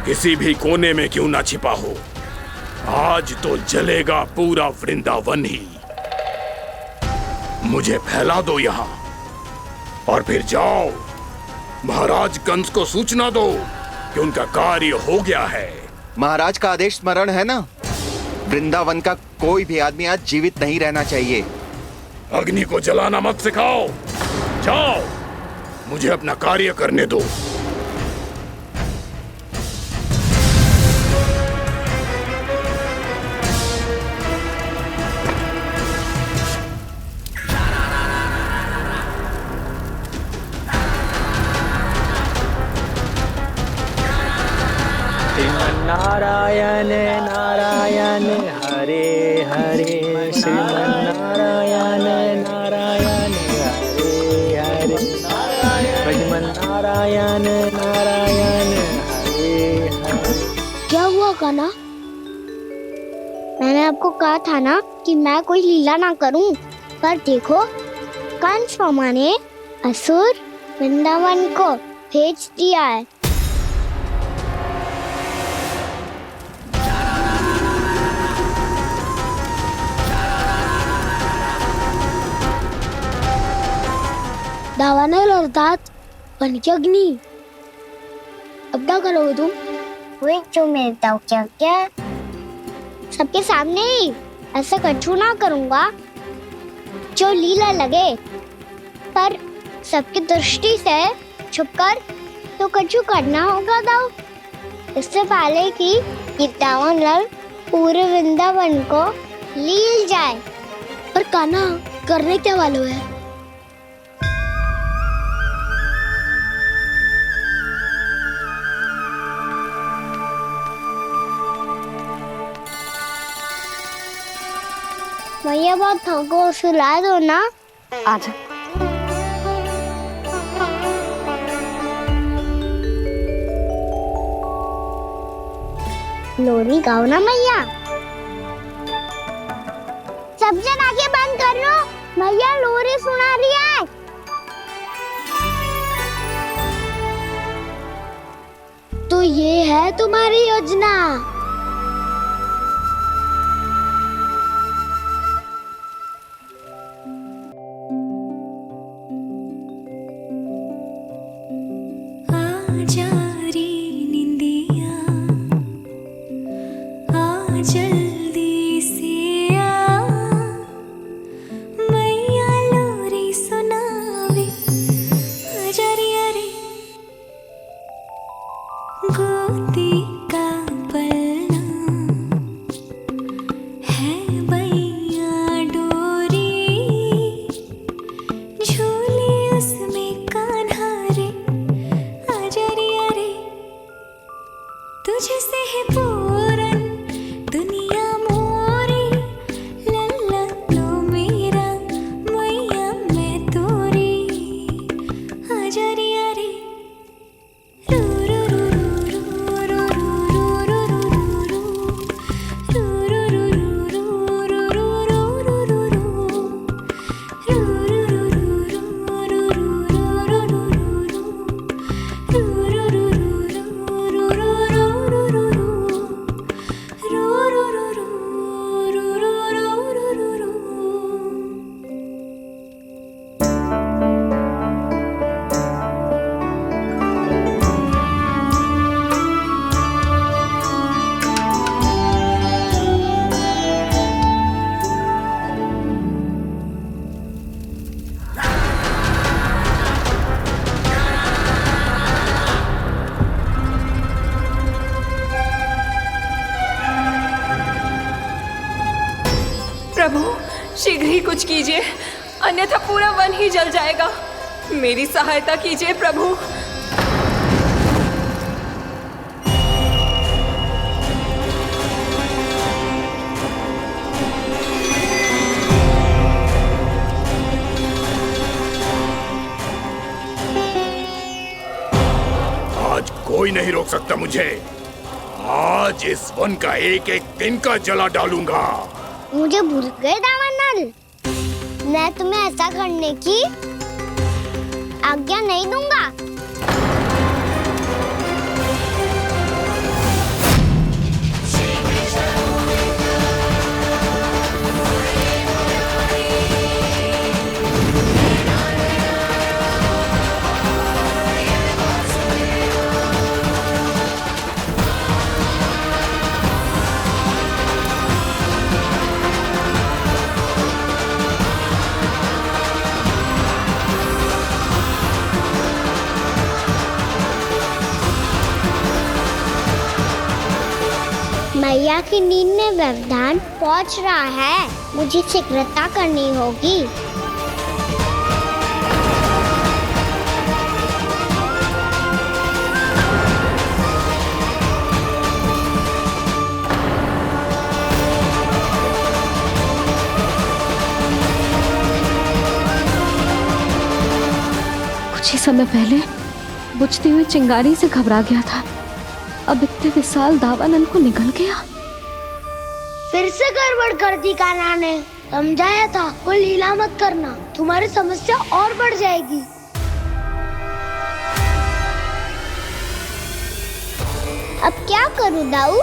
किसी भी कोने में क्यों ना छिपा हो, आज तो जलेगा पूरा वृंदावन ही। मुझे फैला दो यहाँ और फिर जाओ महाराज कंस को सूचना दो कि उनका कार्य हो गया है। महाराज का आदेश स्मरण है ना? वृंदावन का कोई भी आदमी आज जीवित नहीं रहना चाहिए। अग्नि को जलाना मत सिखाओ। जाओ, मुझे अपना कार्य करने दो। नारायण नारायण हरे हरे, श्रीमन्नारायण नारायण हरे हरे, श्रीमन्नारायण नारायण हरे हरे। क्या हुआ कान्हा? मैंने आपको कहा था ना कि मैं कोई लीला ना करूं, पर देखो कंस मामा ने असुर वृंदावन को भेज दिया है। दावानल और दांत बन के अग्नि। अब क्या करोगे तुम? वही जो मेरे दाव क्या क्या सबके सामने ही ऐसा कछु ना करूंगा जो लीला लगे, पर सबकी दृष्टि से छुपकर तो कछु करना होगा दाव। इससे पहले कि ये दावानल पूरे वृंदावन को लील जाए। पर कान्हा करने क्या वालों है? भैया बहुत थको, सुला दो ना। आजा। लोरी गाओ ना मैया। सब जन आंखें बंद कर लो, मैया लोरी सुना रही है। तो ये है तुम्हारी योजना। जल्दी से आ, मैया लोरी सुनावे, अजरिया रे गोदी का पलना है, बैया डोरी झूले उसमें कान्हा रे, अजरिया रे तुझसे है पूरन दुनिया मोरी, लल्ला तो मेरा मैया मैं तोरी, अजरिया रे रू रू रू रू रू रू रू रू रू रू रू प्रभु शीघ्र ही कुछ कीजिए, अन्यथा पूरा वन ही जल जाएगा। मेरी सहायता कीजिए प्रभु। आज कोई नहीं रोक सकता मुझे। आज इस वन का एक एक दिन का जला डालूंगा। मुझे भूल गए दावानल, मैं तुम्हें ऐसा करने की आज्ञा नहीं दूंगा। मैया की नींद में व्यवधान पहुंच रहा है, मुझे शीघ्रता करनी होगी। कुछ ही समय पहले बुझती हुई चिंगारी से घबरा गया था, अब इतने विशाल दावानल को निगल गया। फिर से गड़बड़ कर दी कान्हा ने। समझाया था कोई लीला मत करना, तुम्हारी समस्या और बढ़ जाएगी। अब क्या करूं दाऊ?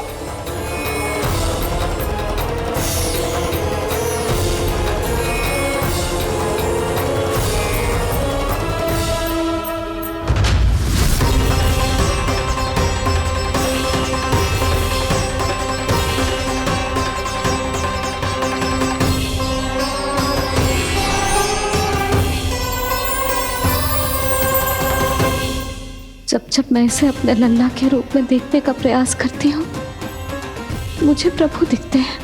जब जब मैं इसे अपने लल्ला के रूप में देखने का प्रयास करती हूँ, मुझे प्रभु दिखते हैं।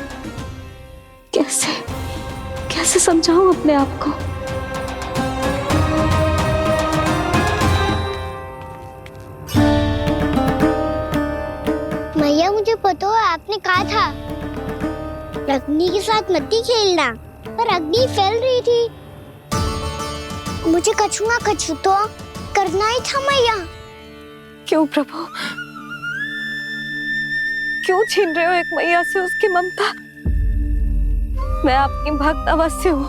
कैसे कैसे समझाऊं अपने आप को? मैया मुझे पता है आपने कहा था अग्नि के साथ मत ही खेलना, पर अग्नि फैल रही थी। मुझे कछुआ कछु तो करना ही था मैया। क्यों प्रभु, क्यों छीन रहे हो एक मैया से उसकी ममता? मैं आपकी भक्त अवश्य हूँ,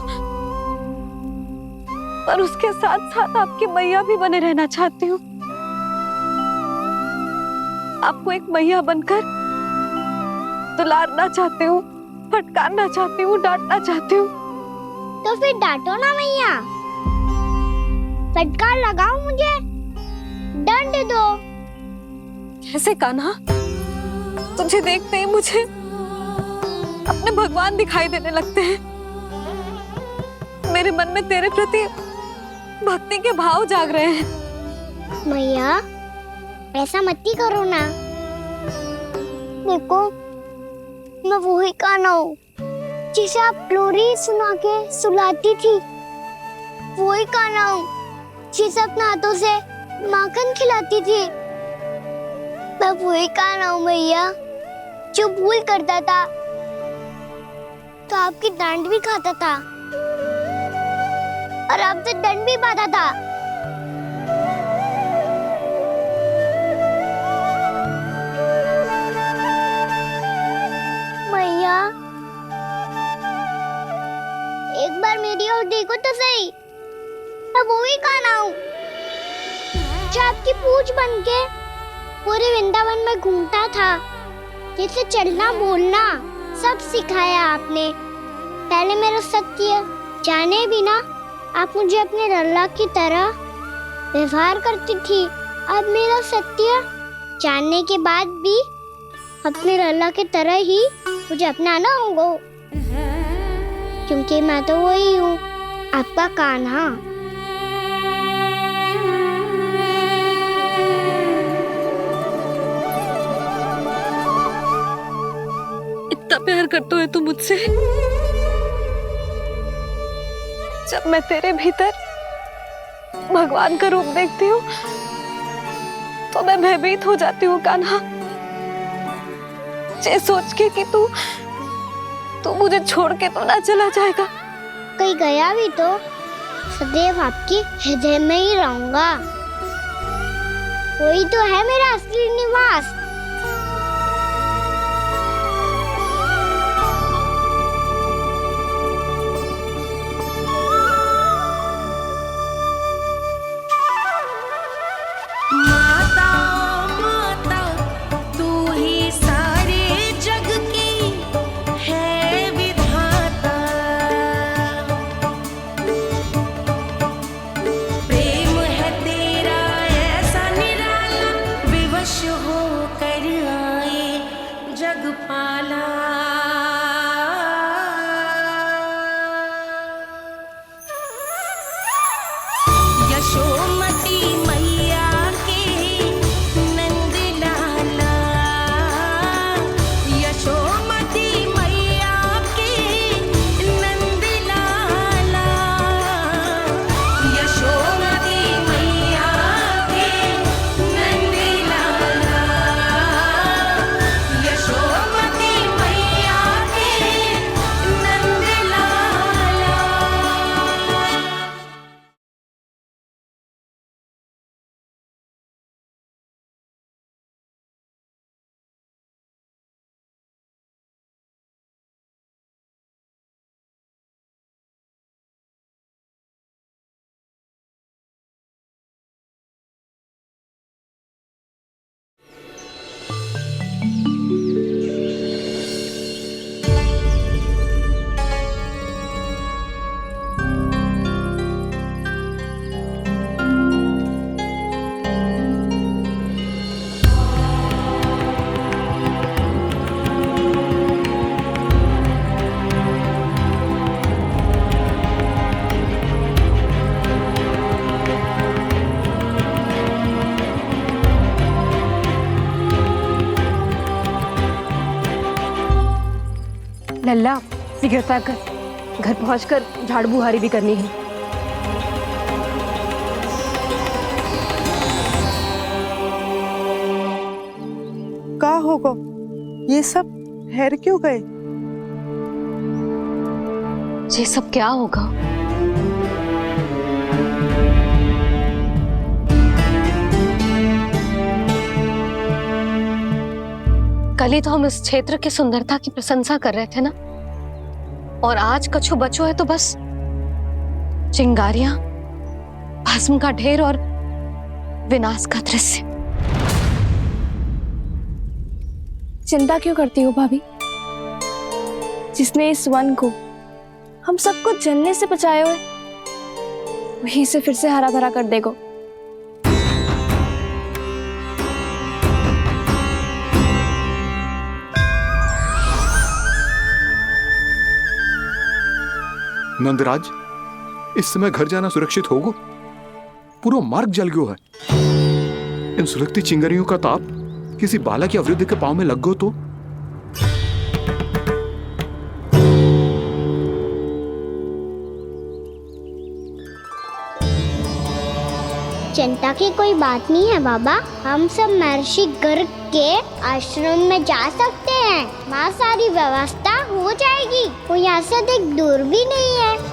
पर उसके साथ साथ आपकी मैया भी बने रहना चाहती हूँ। आपको एक मैया बनकर दुलारना चाहती हूँ, फटकारना चाहती हूँ, डांटना चाहती हूँ। तो फिर डांटो ना मैया, फटकार लगाओ, मुझे दंड दो। कैसे कान्हा? तुझे देखते ही मुझे अपने भगवान दिखाई देने लगते हैं। मेरे मन में तेरे प्रति भक्ति के भाव जाग रहे हैं। मैया ऐसा मत ही करो ना। देखो मैं वही कान्हा हूँ जिसे आप लोरी सुना के सुलाती थी। वही कान्हा हूँ जिसे अपने हाथों से माखन खिलाती थी। मैं वही कान्हा हूँ मैया जो भूल करता था तो आपकी डांट भी खाता था और आपसे दंड भी पाता था। मैया एक बार मेरी ओर देखो तो सही, मैं वही कान्हा हूँ जो आपकी पूछ बनके पूरे वृंदावन में घूमता था। जैसे चलना बोलना सब सिखाया आपने। पहले मेरा सत्य जाने बिना आप मुझे अपने लल्ला की तरह व्यवहार करती थी। अब मेरा सत्य जानने के बाद भी अपने लल्ला की तरह ही मुझे अपनाना होगा, क्योंकि मैं तो वही हूँ, आपका कान्हा। इतना प्यार करते हो तुम मुझसे? जब मैं तेरे भीतर भगवान का रूप देखती हूँ तो मैं भयभीत हो जाती हूँ कान्हा। ये सोच के कि तू मुझे छोड़ के तो ना चला जाएगा। कहीं गया भी तो सदैव आपके हृदय में ही रहूंगा। वही तो है मेरा असली निवास। हो लल्ला सिगरेट पैक कर, घर पहुंचकर झाड़ू बुहारी भी करनी है। का होगा ये सब ठहर क्यों गए? ये सब क्या होगा? कल ही तो हम इस क्षेत्र की सुंदरता की प्रशंसा कर रहे थे ना, और आज कछु बचो है तो बस चिंगारियां, भस्म का ढेर और विनाश का दृश्य। चिंता क्यों करती हो भाभी? जिसने इस वन को हम सबको जलने से बचाए हुए, वहीं से फिर से हरा भरा कर देगा। नंदराज, इस समय घर जाना सुरक्षित होगा? पूरा मार्ग जल गयो है। इन सुलगती चिंगारियों का ताप किसी बालक या वृद्ध के पांव में लग गयो तो? चिंता की कोई बात नहीं है बाबा, हम सब महर्षि गर्ग के आश्रम में जा सकते हैं। वहाँ सारी व्यवस्था हो जाएगी, वो यहाँ से अधिक दूर भी नहीं है।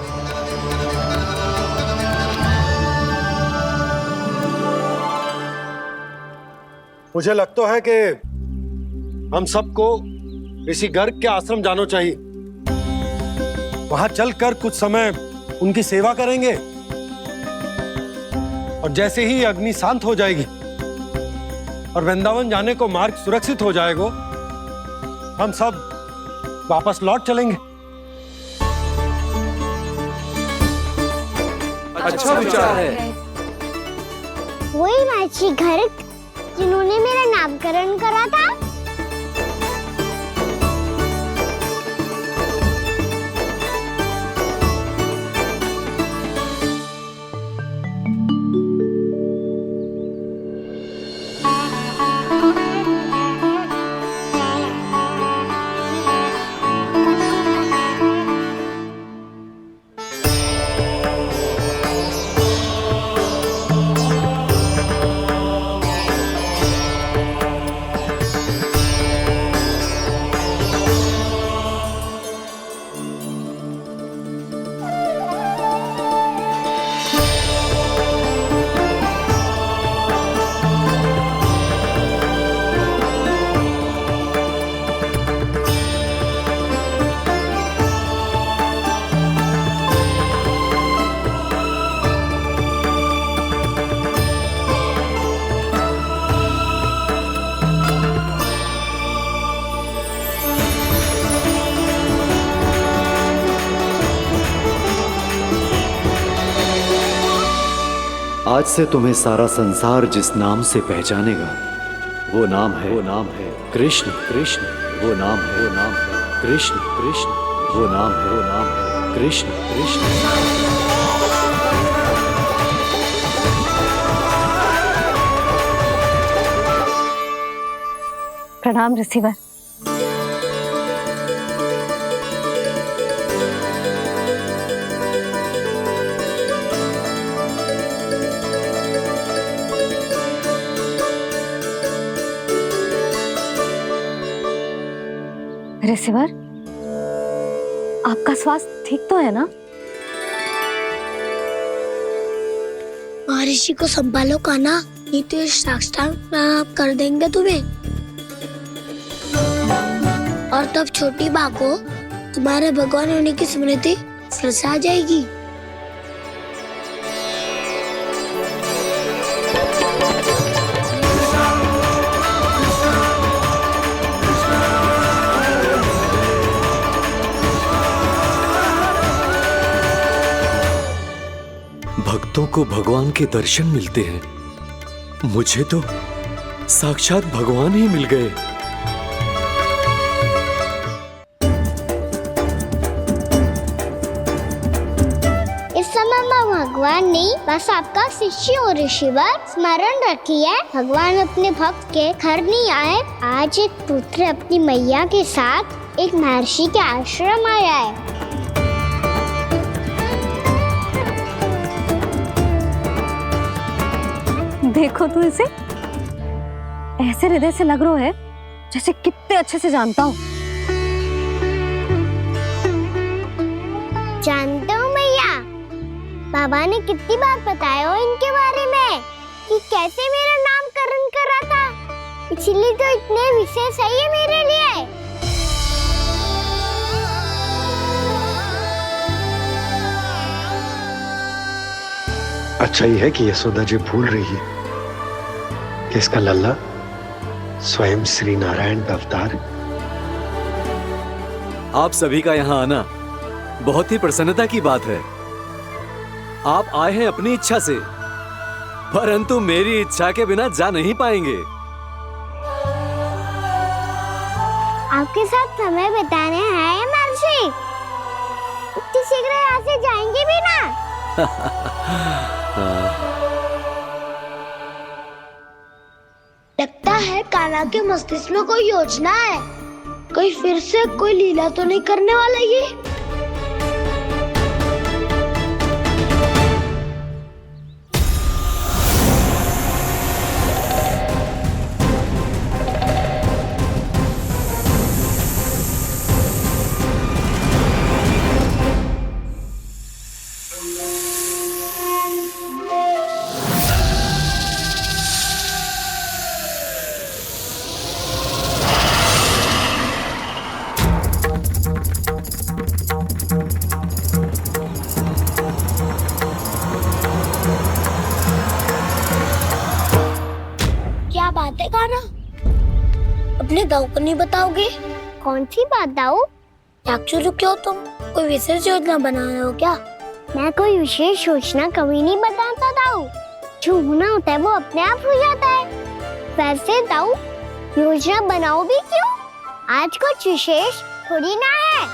मुझे लगता है कि हम सबको ऋषि गर्ग के आश्रम जाना चाहिए। वहां चलकर कुछ समय उनकी सेवा करेंगे, और जैसे ही अग्नि शांत हो जाएगी और वृंदावन जाने को मार्ग सुरक्षित हो जाएगा, हम सब वापस लौट चलेंगे। अच्छा विचार है। वही महर्षि गर्ग जिन्होंने मेरा नामकरण करा था। आज से तुम्हें सारा संसार जिस नाम से पहचानेगा, वो नाम है कृष्ण। कृष्ण वो नाम है कृष्ण। कृष्ण वो नाम है कृष्ण। कृष्ण। प्रणाम ऋषिवर। ऋषिवर, आपका स्वास्थ्य ठीक तो है ना? महर्षि को संभालो कान्हा, नहीं तो ये साष्टांग प्रणाम कर देंगे तुम्हें। और तब छोटी बा को तुम्हारे भगवान होने की स्मृति फिर से आ जाएगी। भक्तों को भगवान के दर्शन मिलते हैं, मुझे तो साक्षात भगवान ही मिल गए। इस समय मैं भगवान नहीं, बस आपका शिष्य हूँ ऋषिवर। स्मरण रखिए, भगवान अपने भक्त के घर नहीं आए। आज एक पुत्र अपनी मैया के साथ एक महर्षि के आश्रम आया है। देखो तू इसे, ऐसे हृदय से लग रहा है जैसे कितने अच्छे से जानता हूँ। जानते हो मैया, बाबा ने कितनी बार बताया हो इनके बारे में कि कैसे मेरा नामकरण करा था, इसीलिए तो इतने विशेष है ये मेरे लिए। अच्छा ही है कि यशोदा जी भूल रही है कि इसका लल्ला स्वयं श्री नारायण का अवतार है। आप सभी का यहाँ आना बहुत ही प्रसन्नता की बात है। आप आए हैं अपनी इच्छा से, परंतु मेरी इच्छा के बिना जा नहीं पाएंगे। आपके साथ समय बिताने आए महर्षि, इतनी शीघ्र यहाँ से जाएंगे भी ना? लगता है कान्हा के मस्तिष्क में कोई योजना है, कोई फिर से कोई लीला तो नहीं करने वाला ये। क्या बात है कान्हा, अपने दाऊ को नहीं बताओगे? कौन सी बात दाऊ? याक्षुरु क्यों, तुम कोई विशेष योजना बना रहे हो क्या? मैं कोई विशेष योजना कभी नहीं बताता दाऊ, जो होना होता है वो अपने आप हो जाता है। वैसे दाऊ योजना बनाओ भी क्यों, आज कुछ विशेष थोड़ी ना है।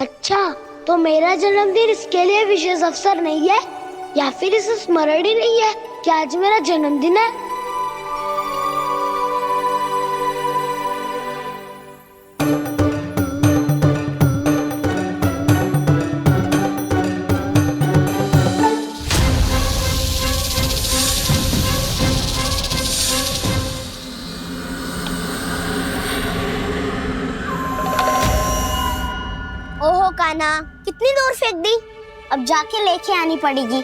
अच्छा, तो मेरा जन्मदिन इसके लिए विशेष अवसर नहीं है, या फिर इसे स्मरण ही नहीं है कि आज मेरा जन्मदिन है? ओहो कान्हा, कितनी दूर फेंक दी, अब जाके लेके आनी पड़ेगी।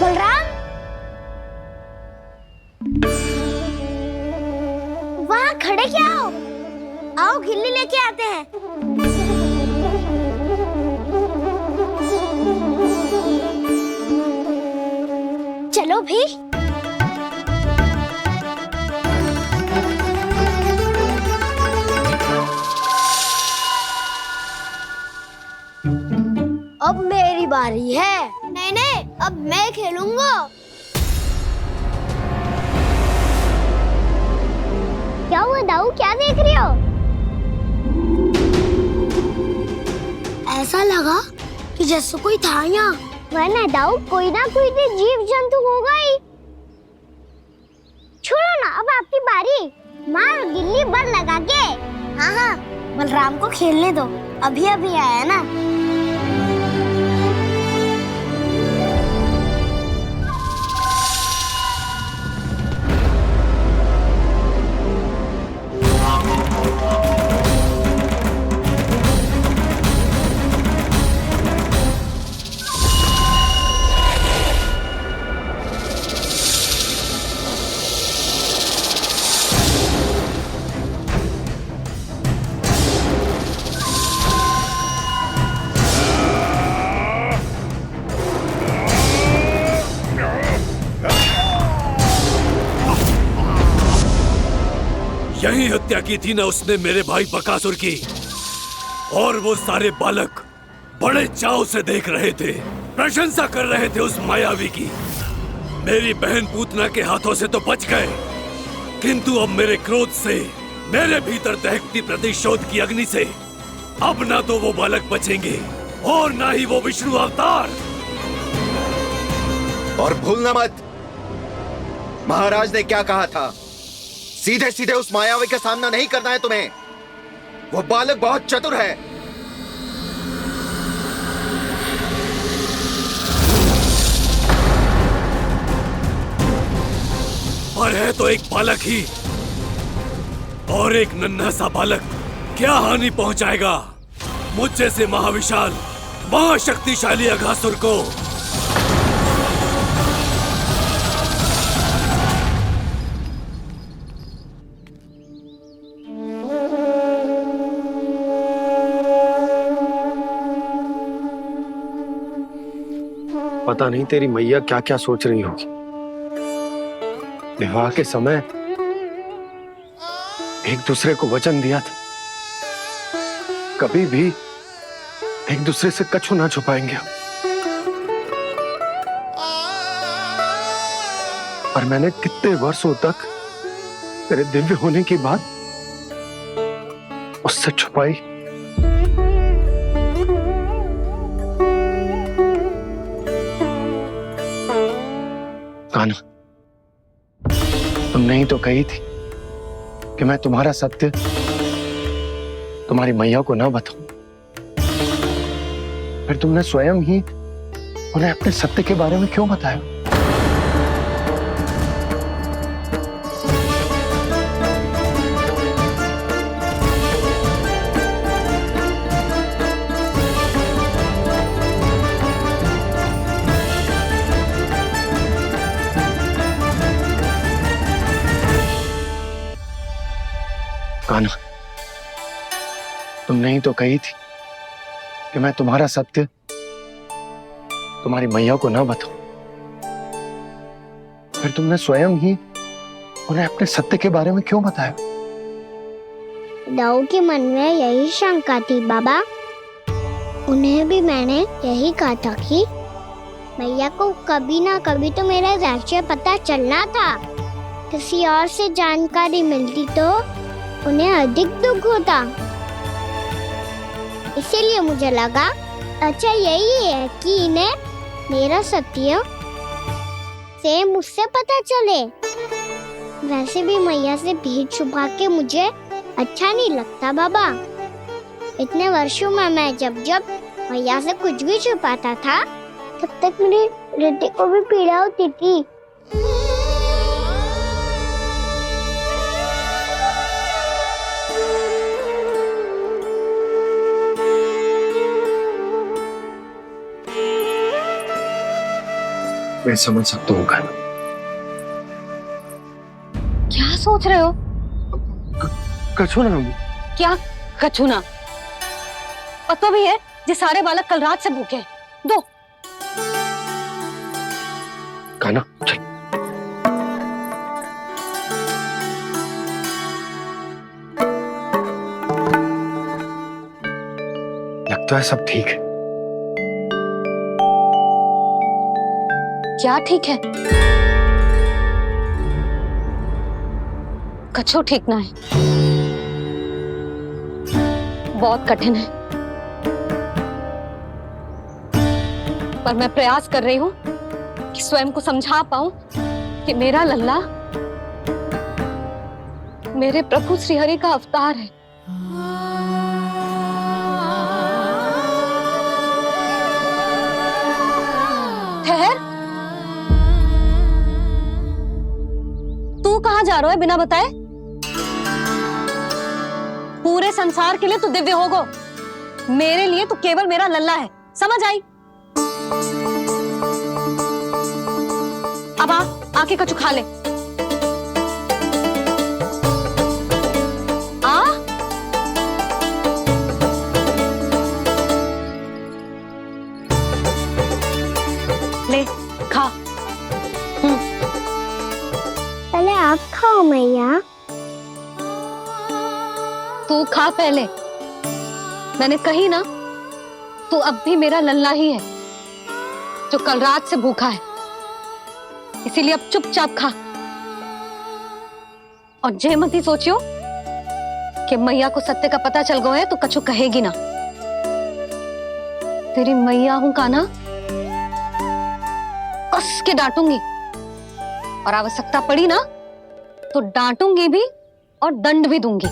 बलराम, वहाँ खड़े क्या हो? आओ खिल्ली लेके आते हैं। चलो भी। अब मेरी बारी है। नहीं नहीं, अब मैं खेलूंगा। क्या हुआ दाऊ, क्या देख रही हो? ऐसा लगा कि जैसे कोई था यहाँ। वरना दाऊ कोई ना कोई तो जीव जंतु होगा ही। छोड़ो ना, अब आपकी बारी। मार गिल्ली बल लगा के। हाँ हाँ, बलराम को खेलने दो, अभी अभी आया ना। यही हत्या की थी ना उसने मेरे भाई बकासुर की, और वो सारे बालक बड़े चाव से देख रहे थे, प्रशंसा कर रहे थे उस मायावी की। मेरी बहन पूतना के हाथों से तो बच गए, किंतु अब मेरे क्रोध से, मेरे भीतर दहकती प्रतिशोध की अग्नि से अब ना तो वो बालक बचेंगे और ना ही वो विष्णु अवतार। और भूलना मत, महाराज ने क्या कहा था, सीधे सीधे उस मायावी का सामना नहीं करना है तुम्हें। वो बालक बहुत चतुर है। पर है तो एक बालक ही, और एक नन्हा सा बालक क्या हानि पहुंचाएगा मुझ जैसे महाविशाल महाशक्तिशाली अघासुर को। पता नहीं तेरी मैया क्या क्या सोच रही होगी। विवाह के समय एक दूसरे को वचन दिया था, कभी भी एक दूसरे से कछु ना छुपाएंगे। पर मैंने कितने वर्षों तक तेरे दिव्य होने की बात उससे छुपाई। कान्हा, तुमने ही तो कही थी कि मैं तुम्हारा सत्य तुम्हारी मैया को ना बताऊं। फिर तुमने स्वयं ही उन्हें अपने सत्य के बारे में क्यों बताया? कान्हा, तुमने ही तो कही थी कि मैं तुम्हारा सत्य तुम्हारी मैया को ना बताऊं। फिर तुमने स्वयं ही उन्हें अपने सत्य के बारे में क्यों बताया? दाऊ के मन में यही शंका थी बाबा। उन्हें भी मैंने यही कहा था कि मैया को कभी ना कभी तो मेरा रहस्य पता चलना था। किसी और से जानकारी मिलती तो उन्हें अधिक दुख होता। इसीलिए मुझे लगा अच्छा यही है कि इन्हें मेरा सत्य से मुझसे पता चले। वैसे भी मैया से भेद छुपा के मुझे अच्छा नहीं लगता बाबा। इतने वर्षों में मैं जब जब मैया से कुछ भी छुपाता था तब तक मेरे हृदय को भी पीड़ा होती थी। मैं समझ सकता हूँ कान्हा। क्या सोच रहे हो? कछु ना। क्या कछु ना? पता भी है ये सारे बालक कल रात से भूखे हैं। दो। कान्हा चल। लगता है सब ठीक है। क्या ठीक है? कछु ठीक ना है, बहुत कठिन है। पर मैं प्रयास कर रही हूं कि स्वयं को समझा पाऊं कि मेरा लल्ला मेरे प्रभु श्रीहरि का अवतार है। ठहर, तू कहाँ जा रहा है बिना बताए? पूरे संसार के लिए तू दिव्य होगो, मेरे लिए तू केवल मेरा लल्ला है। समझ आई? अब आके कछु खा ले। आ ले खा। पहले आप खाओ मैया। तू खा पहले। मैंने कही ना, तू अब भी मेरा लल्ला ही है जो कल रात से भूखा है। इसीलिए अब चुपचाप खा। और जे मत ही सोचियो कि मैया को सत्य का पता चल गया है तो कछु कहेगी ना। तेरी मैया हूं कान्हा, कस के डांटूंगी और आवश्यकता पड़ी ना तो डांटूंगी भी और दंड भी दूंगी।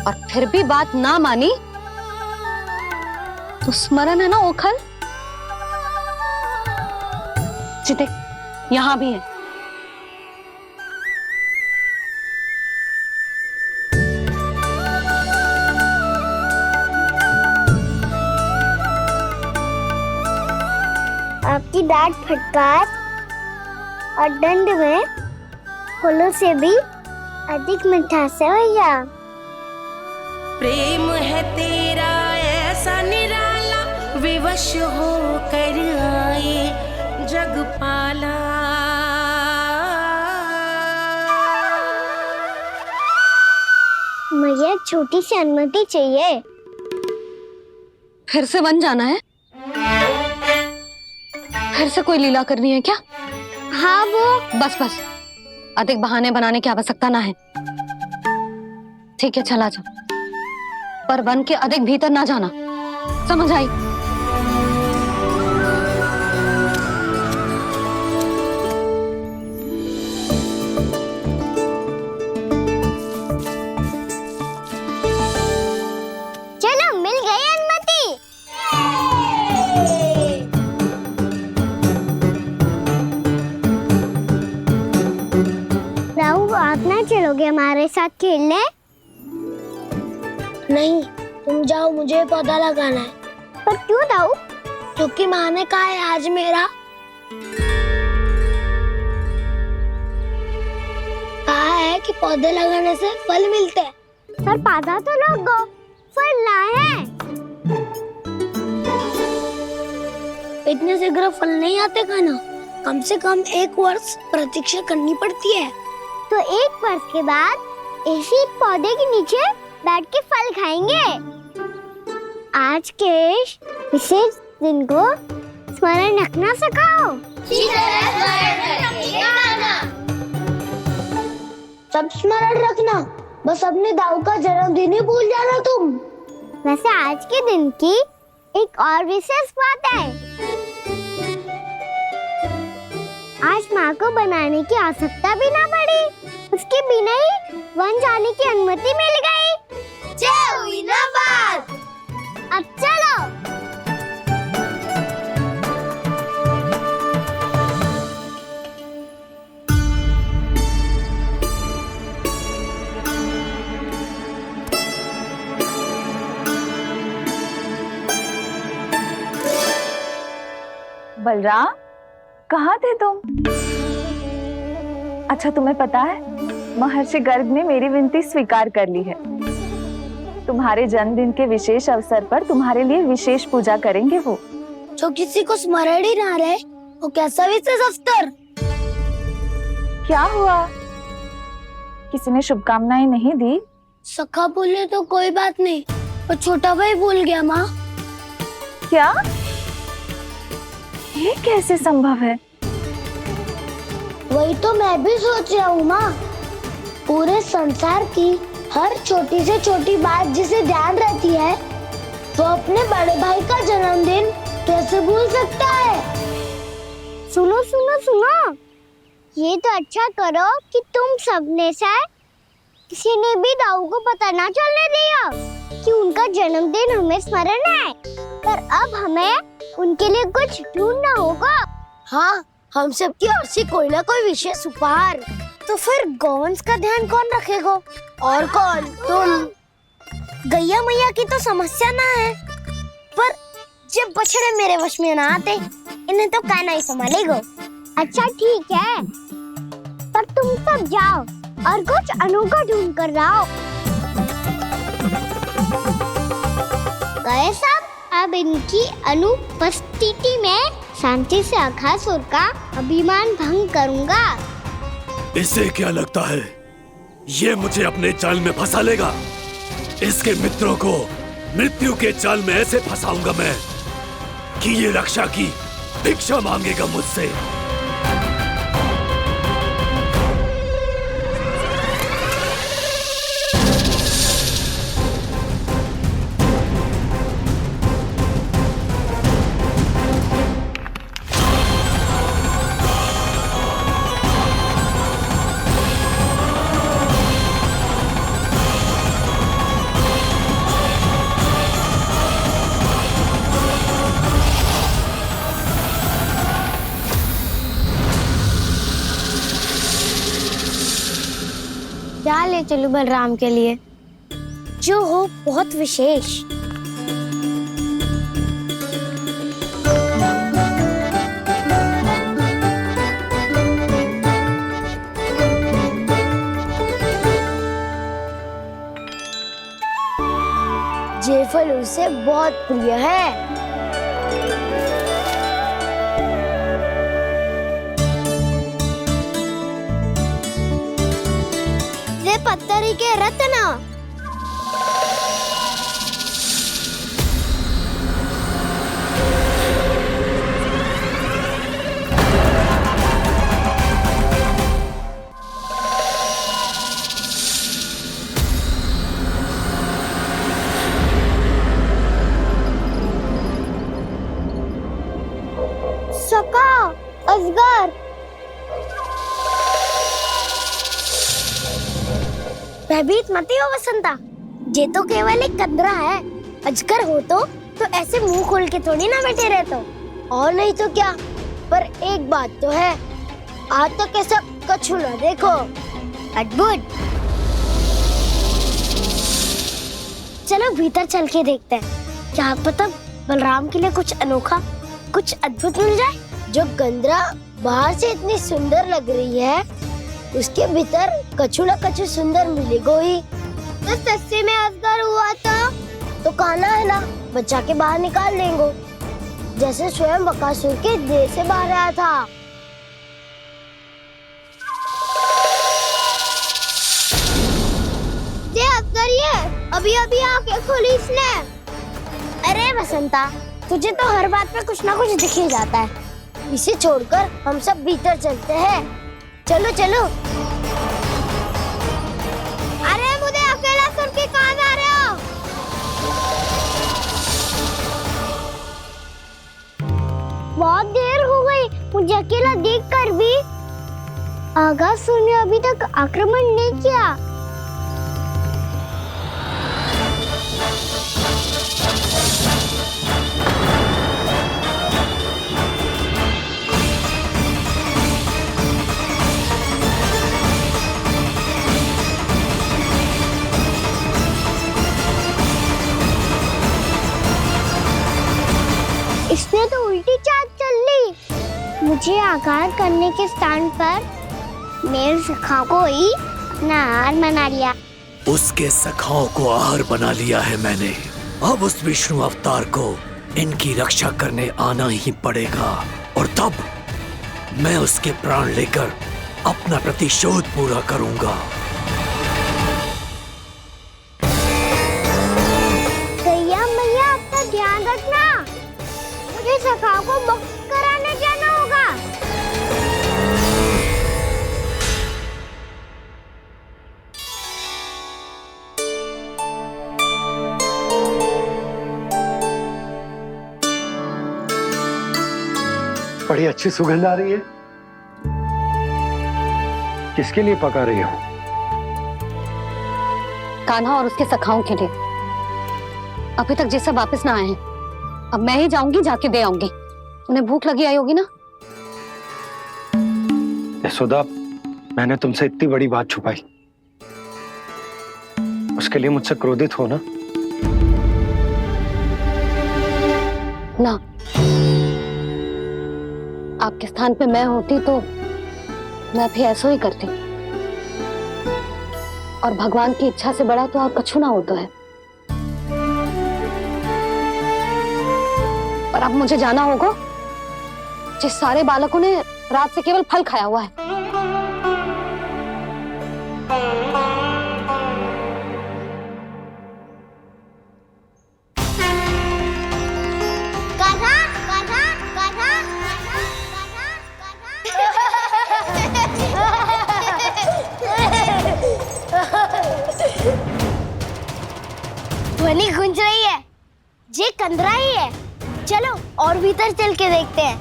और फिर भी बात ना मानी तो स्मरण है ना ओखल, जिते यहां भी है। आपकी डांट फटकार और दंड में फूलों से भी अधिक मिठास है भैया। प्रेम है तेरा ऐसा निराला, विवश हो कर आए जगपाला। मुझे छोटी सी अनुमति चाहिए। फिर से वन जाना है? फिर से कोई लीला करनी है क्या? हाँ वो बस बस, अधिक बहाने बनाने की आवश्यकता ना है। ठीक है चला जा, पर वन के अधिक भीतर ना जाना, समझ आई? चलो मिल गई अनुमति। राहु आप ना चलोगे हमारे साथ खेलने? नहीं, तुम जाओ, मुझे पौधा लगाना है। पर क्यों दाऊ? क्योंकि माँ ने कहा है आज मेरा कहा है कि पौधे लगाने से फल मिलते हैं। पर पौधा तो लगो, फल ना है। इतने शीघ्र फल नहीं आते खाना, कम से कम 1 वर्ष प्रतीक्षा करनी पड़ती है। तो 1 वर्ष के बाद इसी पौधे के नीचे बैठ के फल खाएंगे। आज के विशेष दिन को स्मरण रखना सिखाओ। सब स्मरण रखना, बस अपने दाऊ का जन्मदिन ही भूल जाना तुम। वैसे आज के दिन की एक और विशेष बात है। आज माँ को बनाने की आवश्यकता भी ना पड़ी, उसके बिना ही वन जाने की अनुमति मिल गई। जय हुई ना बात। अब चलो। बलराम, कहाँ थे तुम? अच्छा तुम्हें पता है, महर्षि गर्ग ने मेरी विनती स्वीकार कर ली है। तुम्हारे जन्मदिन के विशेष अवसर पर तुम्हारे लिए विशेष पूजा करेंगे वो। जो किसी को स्मरण ही ना रहे, वो कैसा विशेष अवसर? क्या हुआ? किसी ने शुभकामनाएं नहीं दी? सखा बोले तो कोई बात नहीं, पर छोटा भाई भूल गया माँ। क्या? ये कैसे संभव है? वही तो मैं भी सोच रहा हूँ माँ। पूरे संसार की हर छोटी से छोटी बात जिसे ध्यान रहती है, वो अपने बड़े भाई का जन्मदिन कैसे भूल सकता है? सुनो सुनो सुनो, ये तो अच्छा करो कि तुम सबने से किसी ने भी दाऊ को पता ना चलने दिया कि उनका जन्मदिन हमें स्मरण है। पर अब हमें उनके लिए कुछ ढूंढना होगा। हाँ, हम सबकी ओर से कोई ना कोई विशेष उपहार। तो फिर गौवंश का ध्यान कौन रखेगा? और कौन? तुम। गैया मैया की तो समस्या ना है, पर जब बछड़े मेरे वश में ना आते, इन्हें तो कान्हा ही संभालेगा। अच्छा ठीक है, पर तुम सब जाओ और कुछ अनोखा ढूंढ कर लाओ। गए सब? अब इनकी अनुपस्थिति में शांति से अघासुर का अभिमान भंग करूंगा। इसे क्या लगता है ये मुझे अपने जाल में फंसा लेगा? इसके मित्रों को मृत्यु के जाल में ऐसे फंसाऊंगा मैं कि ये रक्षा की भिक्षा मांगेगा मुझसे। क्या ले चलूं बलराम के लिए जो हो बहुत विशेष। ये फल उसे बहुत प्रिय है। पत्थरी के रत्न। सका अजगर। भयभीत मत हो वसंता, ये तो केवल एक कंदरा है। अजगर हो तो ऐसे मुंह खोल के थोड़ी ना बैठे रहते हो। और नहीं तो क्या, पर एक बात तो है, आज तक ऐसा कछु ना देखो। अद्भुत। चलो भीतर चल के देखते हैं, क्या पता बलराम के लिए कुछ अनोखा, कुछ अद्भुत मिल जाए। जो कंदरा बाहर से इतनी सुंदर लग रही है, उसके भीतर कछु न कछु सुंदर मिलेगा ही। तो सस्ते में अजगर हुआ था तो कान्हा है ना, बच्चा के बाहर निकाल देंगे, जैसे स्वयं बकासुर के देह से बाहर आया था। ये अजगर ये अभी अभी आंखें खोली इसने। अरे वसंता, तुझे तो हर बात पे कुछ ना कुछ दिख ही जाता है। इसे छोड़कर हम सब भीतर चलते हैं। चलो चलो। अरे मुझे अकेला सुन के कहाँ जा रहे हो? बहुत देर हो गई मुझे अकेला देखकर भी। आगासुर ने अभी तक आक्रमण नहीं किया। इसने तो उल्टी चाल चल ली। मुझे आघात करने के स्थान पर मेरे सखा को ही आहार बना लिया। उसके सखाओं को आहार बना लिया है मैंने। अब उस विष्णु अवतार को इनकी रक्षा करने आना ही पड़ेगा, और तब मैं उसके प्राण लेकर अपना प्रतिशोध पूरा करूंगा। गैया मैया, अपना ध्यान रखना। मुझे सखा को मुक्त कराने जाना होगा। बड़ी अच्छी सुगंध आ रही है। किसके लिए पका रही हो? कान्हा और उसके सखाओं के लिए। अभी तक जैसा वापस ना आए हैं, अब मैं ही जाऊंगी, जाके दे आऊंगी। उन्हें भूख लगी आई होगी ना। यशोदा, मैंने तुमसे इतनी बड़ी बात छुपाई, उसके लिए मुझसे क्रोधित हो ना? ना, आपके स्थान पे मैं होती तो मैं भी ऐसा ही करती। और भगवान की इच्छा से बड़ा तो और कछु ना होता है। पर अब मुझे जाना होगा। जिस सारे बालकों ने रात से केवल फल खाया हुआ है। कान्हा, कान्हा, कान्हा, कंदरा ही है। चलो और भीतर चल के देखते हैं।